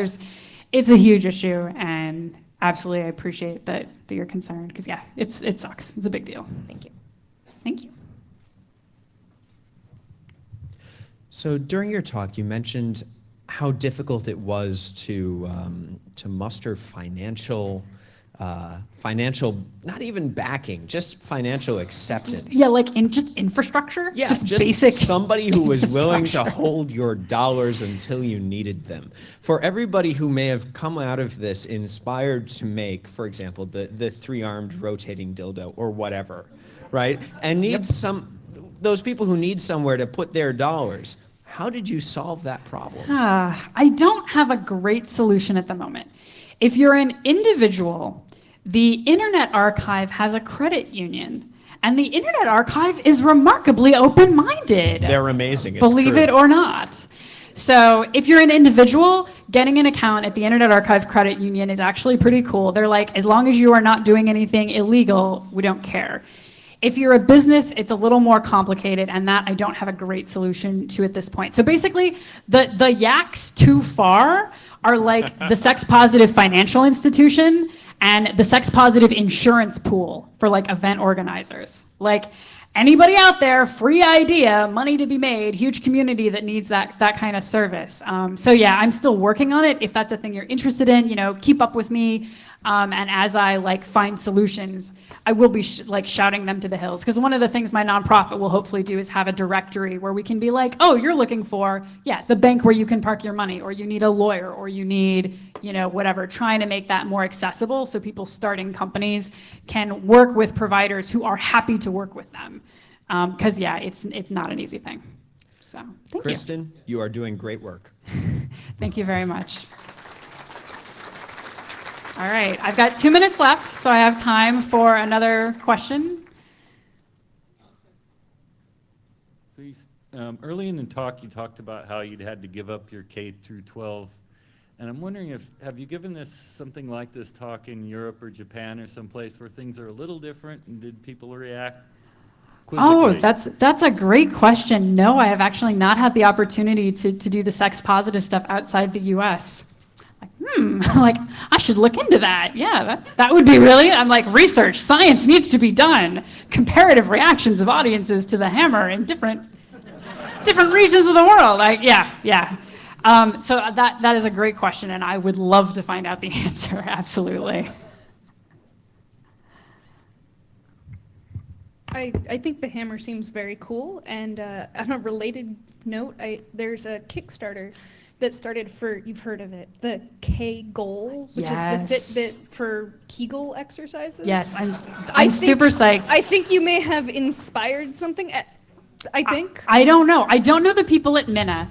it's a huge issue, and absolutely I appreciate that you're concerned, because yeah, it sucks. It's a big deal. Thank you. Thank you. So during your talk, you mentioned how difficult it was to muster financial, not even backing, just financial acceptance. Yeah, like just infrastructure. Yeah, just basic. Somebody who was willing to hold your dollars until you needed them. For everybody who may have come out of this inspired to make, for example, the three-armed rotating dildo or whatever, right? And those people who need somewhere to put their dollars. How did you solve that problem? I don't have a great solution at the moment. If you're an individual, the Internet Archive has a credit union, and the Internet Archive is remarkably open-minded. They're amazing. Believe it or not. So if you're an individual, getting an account at the Internet Archive Credit Union is actually pretty cool. They're like, as long as you are not doing anything illegal, we don't care. If you're a business, it's a little more complicated, and that I don't have a great solution to at this point. So basically, the yaks too far are like the sex positive financial institution and the sex positive insurance pool for like event organizers. Like anybody out there, free idea, money to be made, huge community that needs that kind of service. So yeah, I'm still working on it. If that's a thing you're interested in, keep up with me. And as I like find solutions, I will be like shouting them to the hills. Because one of the things my nonprofit will hopefully do is have a directory where we can be like, oh, you're looking for, yeah, the bank where you can park your money, or you need a lawyer, or you need, you know, whatever, trying to make that more accessible so people starting companies can work with providers who are happy to work with them. Because yeah, it's not an easy thing. So thank you. Kristen, you are doing great work. Thank you very much. All right, I've got 2 minutes left, so I have time for another question. So early in the talk, you talked about how you'd had to give up your K through 12. And I'm wondering have you given this something like this talk in Europe or Japan or someplace where things are a little different, and did people react quizzically? Oh, that's a great question. No, I have actually not had the opportunity to do the sex positive stuff outside the US. Like, I should look into that. Yeah, that would be really, I'm like, research, science needs to be done. Comparative reactions of audiences to the hammer in different regions of the world. Like, yeah. So that is a great question, and I would love to find out the answer, absolutely. I think the hammer seems very cool, and on a related note, there's a Kickstarter that started for, you've heard of it, the K Goal, which is the Fitbit for Kegel exercises. Yes, I'm super psyched. I think you may have inspired something. I think. I don't know. I don't know the people at Minna.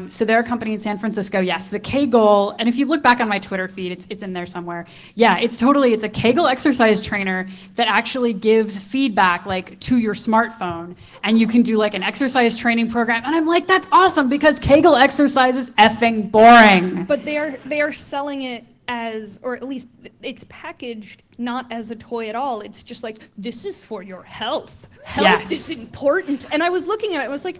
So they're a company in San Francisco. Yes, the Kegel, and if you look back on my Twitter feed, it's in there somewhere. Yeah, it's a Kegel exercise trainer that actually gives feedback like to your smartphone, and you can do like an exercise training program. And I'm like, that's awesome because Kegel exercise is effing boring. But they are selling it as, or at least it's packaged not as a toy at all. It's just like, this is for your health. Health is important. And I was looking at it, I was like,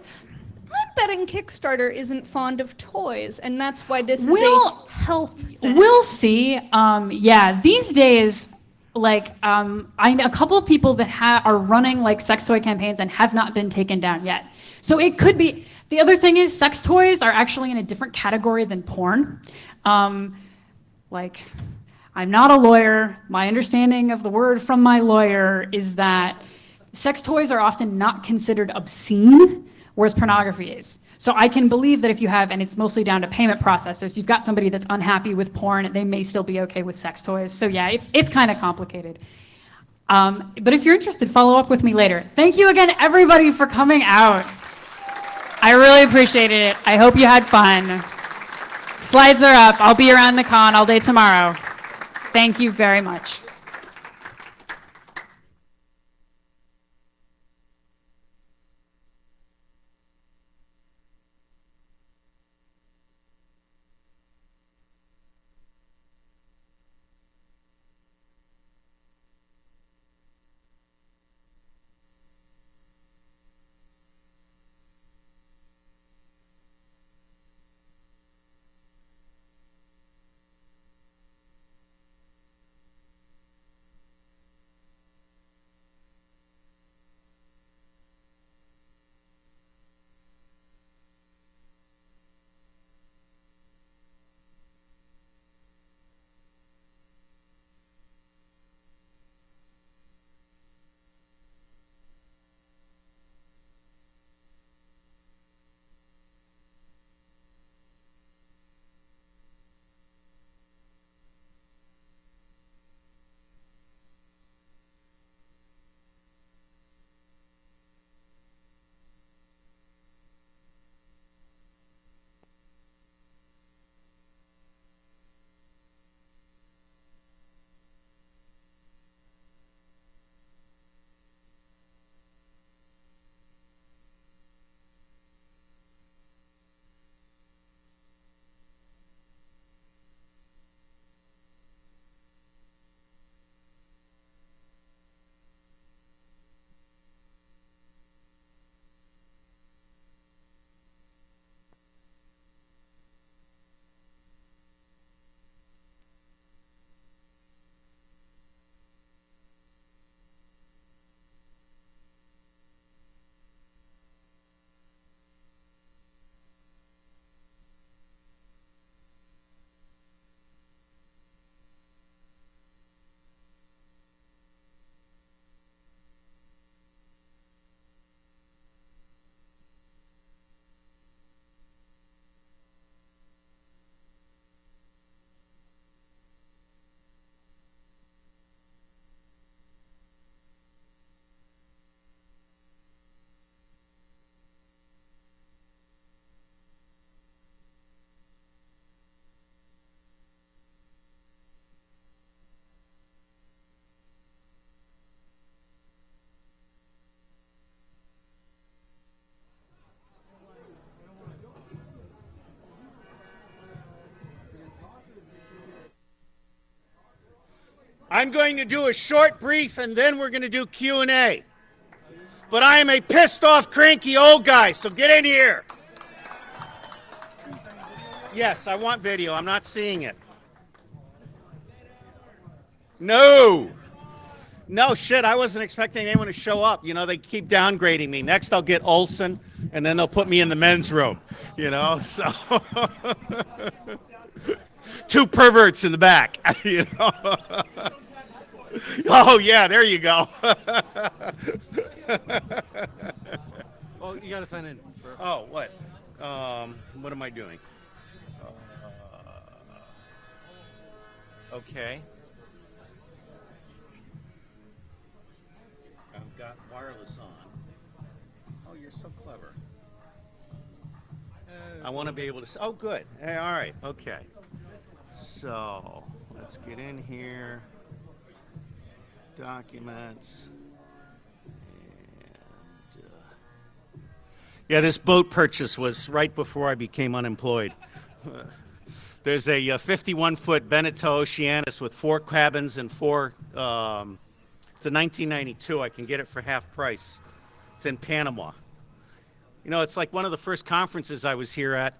I'm betting Kickstarter isn't fond of toys, and that's why this is a health thing. We'll see. Yeah, these days, like, I know a couple of people that are running like sex toy campaigns and have not been taken down yet. So it could be. The other thing is, sex toys are actually in a different category than porn. Like, I'm not a lawyer. My understanding of the word from my lawyer is that sex toys are often not considered obscene, whereas pornography is. So I can believe that if you have, and it's mostly down to payment processors, you've got somebody that's unhappy with porn, they may still be okay with sex toys. So yeah, it's kind of complicated. But if you're interested, follow up with me later. Thank you again, everybody, for coming out. I really appreciated it. I hope you had fun. Slides are up. I'll be around the con all day tomorrow. Thank you very much. I'm going to do a short brief, and then we're going to do Q&A. But I am a pissed off, cranky old guy, so get in here. Yes, I want video. I'm not seeing it. No. No, shit, I wasn't expecting anyone to show up. You know, they keep downgrading me. Next, I'll get Olsen, and then they'll put me in the men's room, you know, so. Two perverts in the back, you know. Oh, yeah, there you go. Oh, you got to sign in. Oh, what? What am I doing? Okay. I've got wireless on. Oh, you're so clever. I want to be able to. Oh, good. Hey, all right. Okay. So let's get in here. Documents. And, yeah, this boat purchase was right before I became unemployed. There's a 51-foot Beneteau Oceanus with 4 cabins and 4. It's a 1992. I can get it for half price. It's in Panama. You know, it's like one of the first conferences I was here at.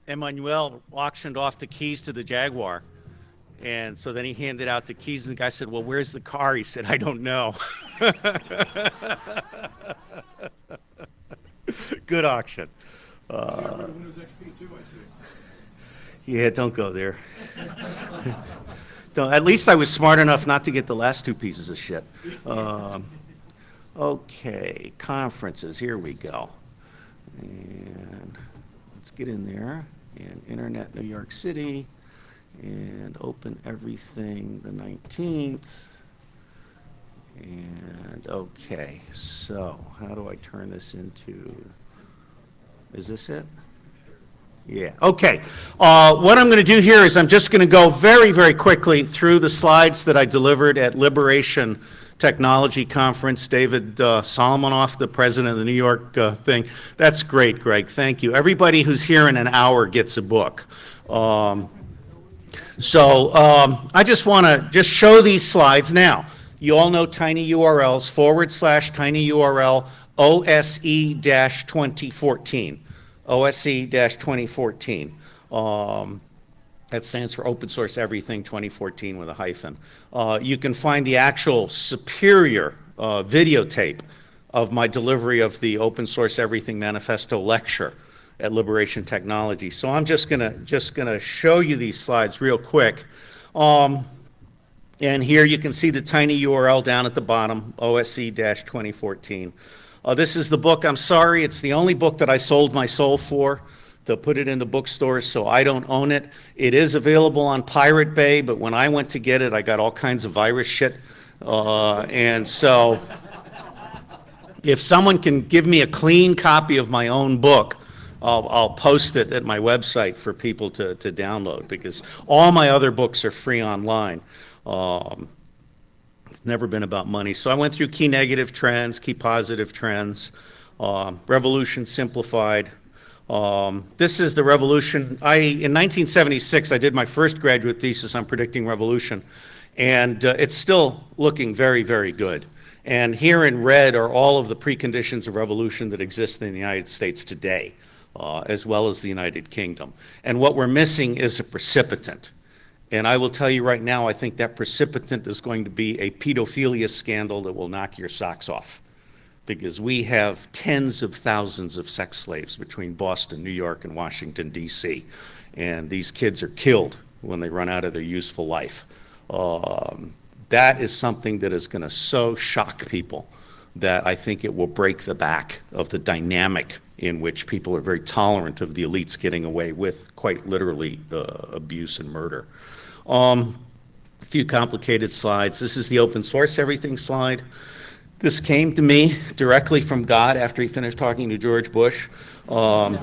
Emmanuel auctioned off the keys to the Jaguar. And so then he handed out the keys, and the guy said, well, where's the car? He said, I don't know. Good auction. Yeah, don't go there. Don't, at least I was smart enough not to get the last 2 pieces of shit. Okay, conferences, here we go. And let's get in there. And Internet New York City. And open everything the 19th. And okay, so how do I turn this into, is this it? Yeah, okay. What I'm going to do here is I'm just going to go very, very quickly through the slides that I delivered at Liberation Technology Conference. David Solomanoff, the president of the New York thing. That's great, Greg. Thank you. Everybody who's here in an hour gets a book. I just want to just show these slides now. You all know tiny URLs, /tiny URL OSE-2014. OSE-2014. That stands for Open Source Everything 2014 with a hyphen. You can find the actual superior videotape of my delivery of the Open Source Everything Manifesto lecture at Liberation Technology. So I'm just gonna show you these slides real quick. And here you can see the tiny URL down at the bottom, OSE-2014. This is the book. I'm sorry, it's the only book that I sold my soul for, to put it in the bookstores, so I don't own it. It is available on Pirate Bay, but when I went to get it, I got all kinds of virus shit. And so if someone can give me a clean copy of my own book, I'll post it at my website for people to download, because all my other books are free online. It's never been about money. So I went through key negative trends, key positive trends, revolution simplified. This is the revolution. In 1976, I did my first graduate thesis on predicting revolution, and it's still looking very, very good. And here in red are all of the preconditions of revolution that exist in the United States today, as well as the United Kingdom. And what we're missing is a precipitant. And I will tell you right now, I think that precipitant is going to be a pedophilia scandal that will knock your socks off. Because we have tens of thousands of sex slaves between Boston, New York, and Washington, D.C. And these kids are killed when they run out of their useful life. That is something that is going to so shock people that I think it will break the back of the dynamic in which people are very tolerant of the elites getting away with, quite literally, abuse and murder. A few complicated slides. This is the open source everything slide. This came to me directly from God after he finished talking to George Bush. And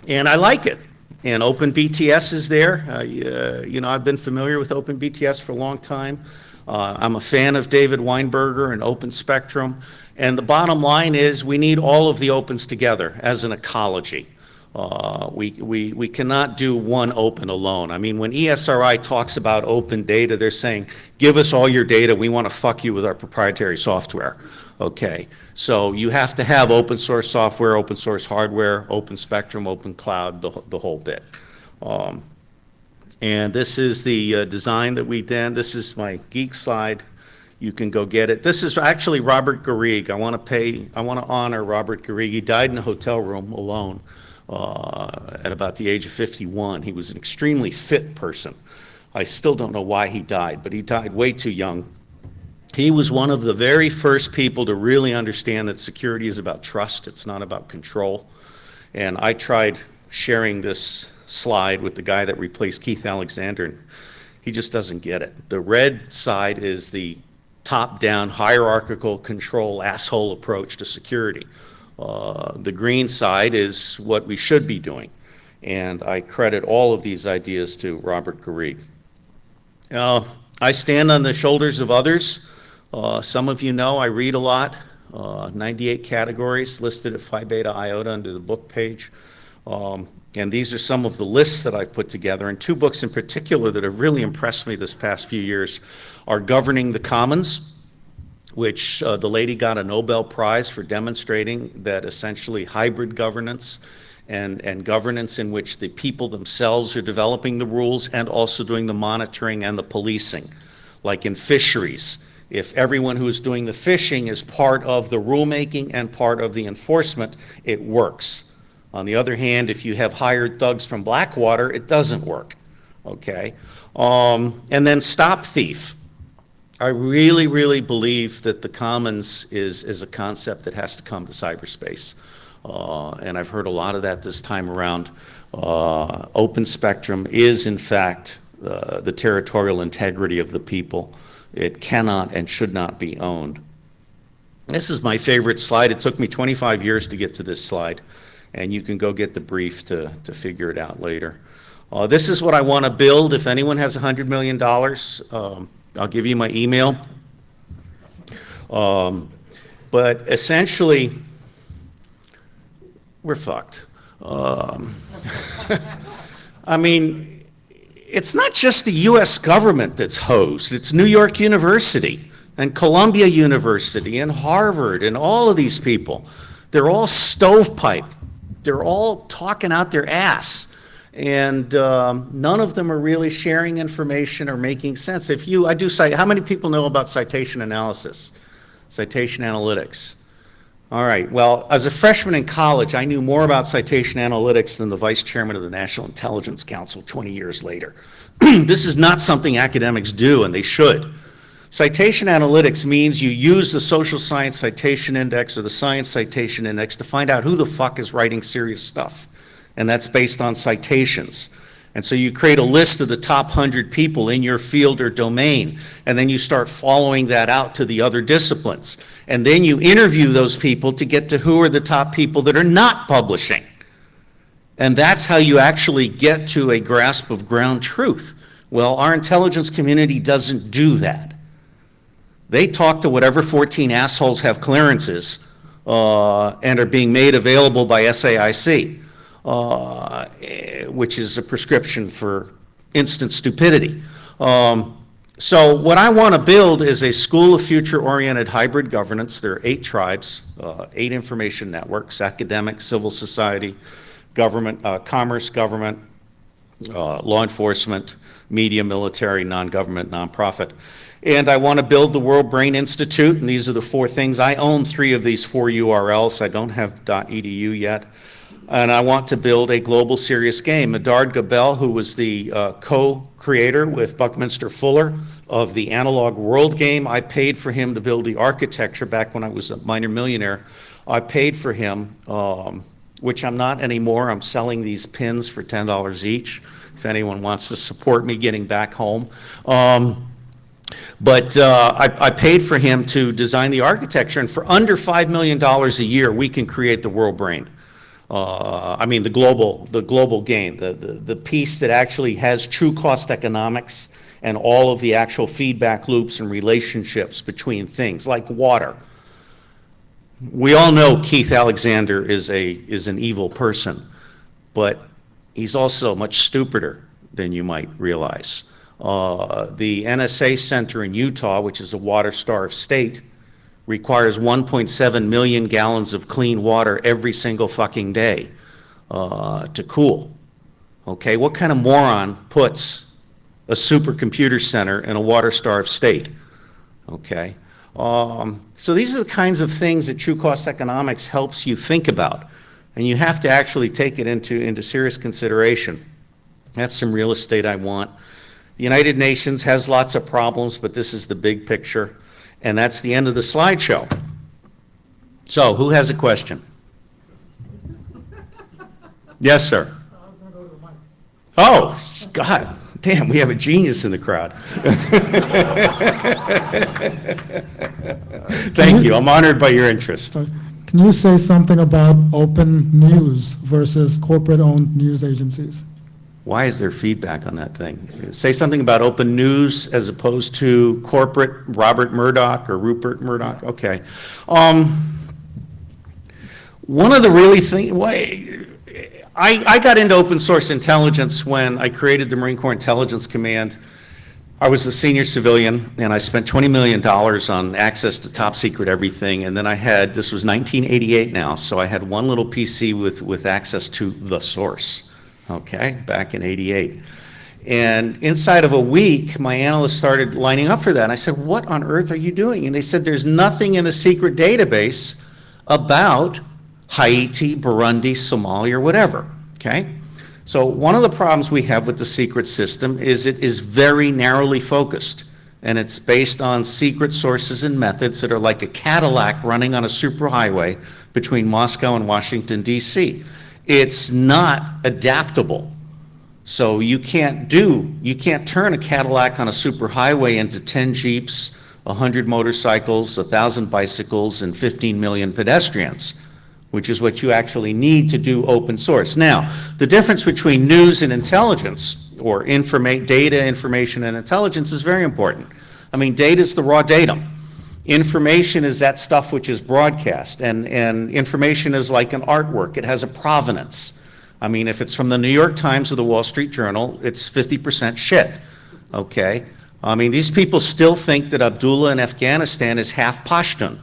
I like it. And OpenBTS is there. You know, I've been familiar with OpenBTS for a long time. I'm a fan of David Weinberger and Open Spectrum. And the bottom line is we need all of the opens together as an ecology. We cannot do one open alone. I mean, when ESRI talks about open data, they're saying, give us all your data, we want to fuck you with our proprietary software. Okay, so you have to have open source software, open source hardware, open spectrum, open cloud, the whole bit. And this is the design that we did. This is my Geek slide. You can go get it. This is actually Robert Garrigue. I want to honor Robert Garrigue. He died in a hotel room alone at about the age of 51. He was an extremely fit person. I still don't know why he died, but he died way too young. He was one of the very first people to really understand that security is about trust. It's not about control. And I tried sharing this slide with the guy that replaced Keith Alexander, and he just doesn't get it. The red side is the top-down hierarchical control asshole approach to security. The green side is what we should be doing. And I credit all of these ideas to Robert Garrigue. I stand on the shoulders of others. Some of you know I read a lot. 98 categories listed at Phi Beta Iota under the book page. And these are some of the lists that I've put together. And two books in particular that have really impressed me this past few years are Governing the Commons, which the lady got a Nobel Prize for demonstrating that essentially hybrid governance and governance in which the people themselves are developing the rules and also doing the monitoring and the policing. Like in fisheries, if everyone who is doing the fishing is part of the rulemaking and part of the enforcement, it works. On the other hand, if you have hired thugs from Blackwater, it doesn't work, okay? And then Stop Thief. I really, really believe that the commons is a concept that has to come to cyberspace. And I've heard a lot of that this time around. Open spectrum is, in fact, the territorial integrity of the people. It cannot and should not be owned. This is my favorite slide. It took me 25 years to get to this slide. And you can go get the brief to figure it out later. This is what I want to build. If anyone has $100 million, I'll give you my email. But essentially, we're fucked. I mean, it's not just the US government that's hosed. It's New York University and Columbia University and Harvard and all of these people. They're all stovepiped. They're all talking out their ass, and none of them are really sharing information or making sense. How many people know about citation analysis, citation analytics? All right, well, as a freshman in college, I knew more about citation analytics than the vice chairman of the National Intelligence Council 20 years later. This is not something academics do, and they should. Citation analytics means you use the social science citation index or the science citation index to find out who the fuck is writing serious stuff. And that's based on citations. And so you create a list of the top 100 people in your field or domain, and then you start following that out to the other disciplines. And then you interview those people to get to who are the top people that are not publishing. And that's how you actually get to a grasp of ground truth. Well, our intelligence community doesn't do that. They talk to whatever 14 assholes have clearances and are being made available by SAIC, which is a prescription for instant stupidity. So what I want to build is a school of future-oriented hybrid governance. There are 8 tribes, 8 information networks: academic, civil society, government, commerce, government, law enforcement, media, military, non-government, nonprofit. And I want to build the World Brain Institute, and these are the 4 things. I own 3 of these 4 URLs. I don't have .edu yet. And I want to build a global serious game. Medard Gabel, who was the co-creator with Buckminster Fuller of the Analog World game, I paid for him to build the architecture back when I was a minor millionaire. I paid for him, which I'm not anymore. I'm selling these pins for $10 each, if anyone wants to support me getting back home. But I paid for him to design the architecture, and for under $5 million a year, we can create the world brain. I mean, the global game, the piece that actually has true cost economics and all of the actual feedback loops and relationships between things, like water. We all know Keith Alexander is an evil person. but he's also much stupider than you might realize. The NSA Center in Utah, which is a water-starved state, requires 1.7 million gallons of clean water every single fucking day to cool. Okay, what kind of moron puts a supercomputer center in a water-starved state? Okay, so these are the kinds of things that true cost economics helps you think about, and you have to actually take it into serious consideration. That's some real estate I want. The United Nations has lots of problems, but this is the big picture, and that's the end of the slideshow. So, who has a question? Yes, sir. Oh, God, damn, we have a genius in the crowd. Thank you, I'm honored by your interest. Can you say something about open news versus corporate-owned news agencies? Why is there feedback on that thing? Say something about open news as opposed to corporate Robert Murdoch or Rupert Murdoch? Okay. One of the really things, I got into open source intelligence when I created the Marine Corps Intelligence Command. I was the senior civilian, and I spent $20 million on access to top secret everything, and then I had, this was 1988 now, so I had one little PC with access to the source, okay, back in 88. And inside of a week, my analysts started lining up for that, and I said, what on earth are you doing? And they said, there's nothing in the secret database about Haiti, Burundi, Somalia, or whatever, okay? So one of the problems we have with the secret system is it is very narrowly focused, and it's based on secret sources and methods that are like a Cadillac running on a superhighway between Moscow and Washington, D.C. It's not adaptable. So you can't turn a Cadillac on a superhighway into 10 Jeeps, 100 motorcycles, 1,000 bicycles, and 15 million pedestrians, which is what you actually need to do open source. Now, the difference between news and intelligence, or data, information, and intelligence is very important. I mean, data is the raw datum. Information is that stuff which is broadcast, and information is like an artwork. It has a provenance. I mean, if it's from the New York Times or the Wall Street Journal, it's 50% shit, okay? I mean, these people still think that Abdullah in Afghanistan is half Pashtun.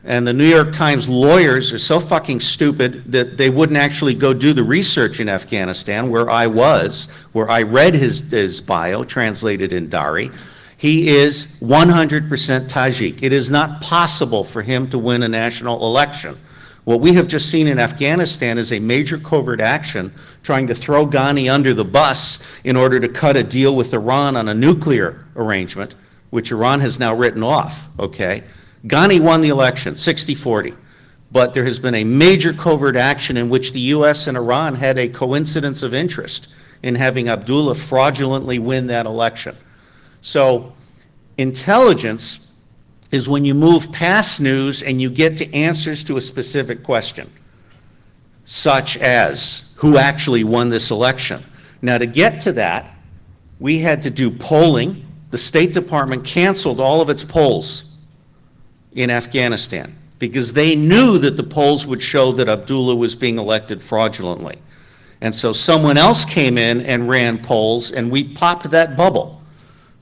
And the New York Times lawyers are so fucking stupid that they wouldn't actually go do the research in Afghanistan, where I was, where I read his bio, translated in Dari. He is 100% Tajik. It is not possible for him to win a national election. What we have just seen in Afghanistan is a major covert action trying to throw Ghani under the bus in order to cut a deal with Iran on a nuclear arrangement, which Iran has now written off, okay? Ghani won the election, 60-40, but there has been a major covert action in which the US and Iran had a coincidence of interest in having Abdullah fraudulently win that election. So intelligence is when you move past news and you get to answers to a specific question, such as who actually won this election. Now, to get to that, we had to do polling. The State Department canceled all of its polls in Afghanistan because they knew that the polls would show that Abdullah was being elected fraudulently. And so someone else came in and ran polls, and we popped that bubble.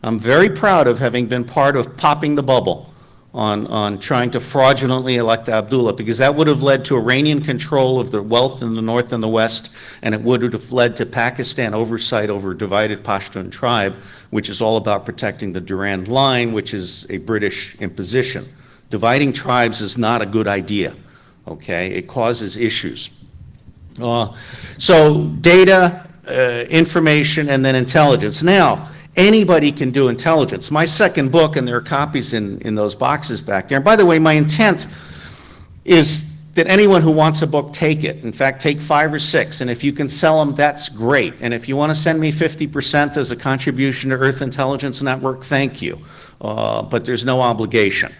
I'm very proud of having been part of popping the bubble on trying to fraudulently elect Abdullah, because that would have led to Iranian control of the wealth in the north and the west, and it would have led to Pakistan oversight over a divided Pashtun tribe, which is all about protecting the Durand Line, which is a British imposition. Dividing tribes is not a good idea, okay? It causes issues. So data, information, and then intelligence. Now, anybody can do intelligence. My second book, and there are copies in those boxes back there. And by the way, my intent is that anyone who wants a book, take it. In fact, take 5 or 6, and if you can sell them, that's great. And if you want to send me 50% as a contribution to Earth Intelligence Network, thank you. But there's no obligation.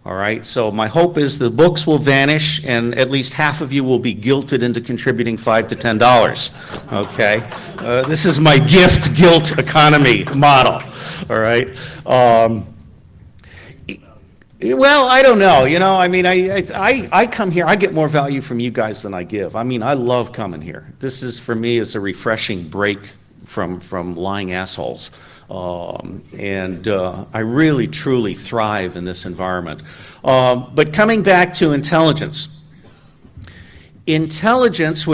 All right, so my hope is the books will vanish and at least half of you will be guilted into contributing $5 to $10, okay? This is my gift-guilt economy model, all right? Well, I don't know, you know, I mean, I come here, I get more value from you guys than I give. I mean, I love coming here. This is, for me, is a refreshing break from lying assholes. I really, truly thrive in this environment. But coming back to intelligence. Intelligence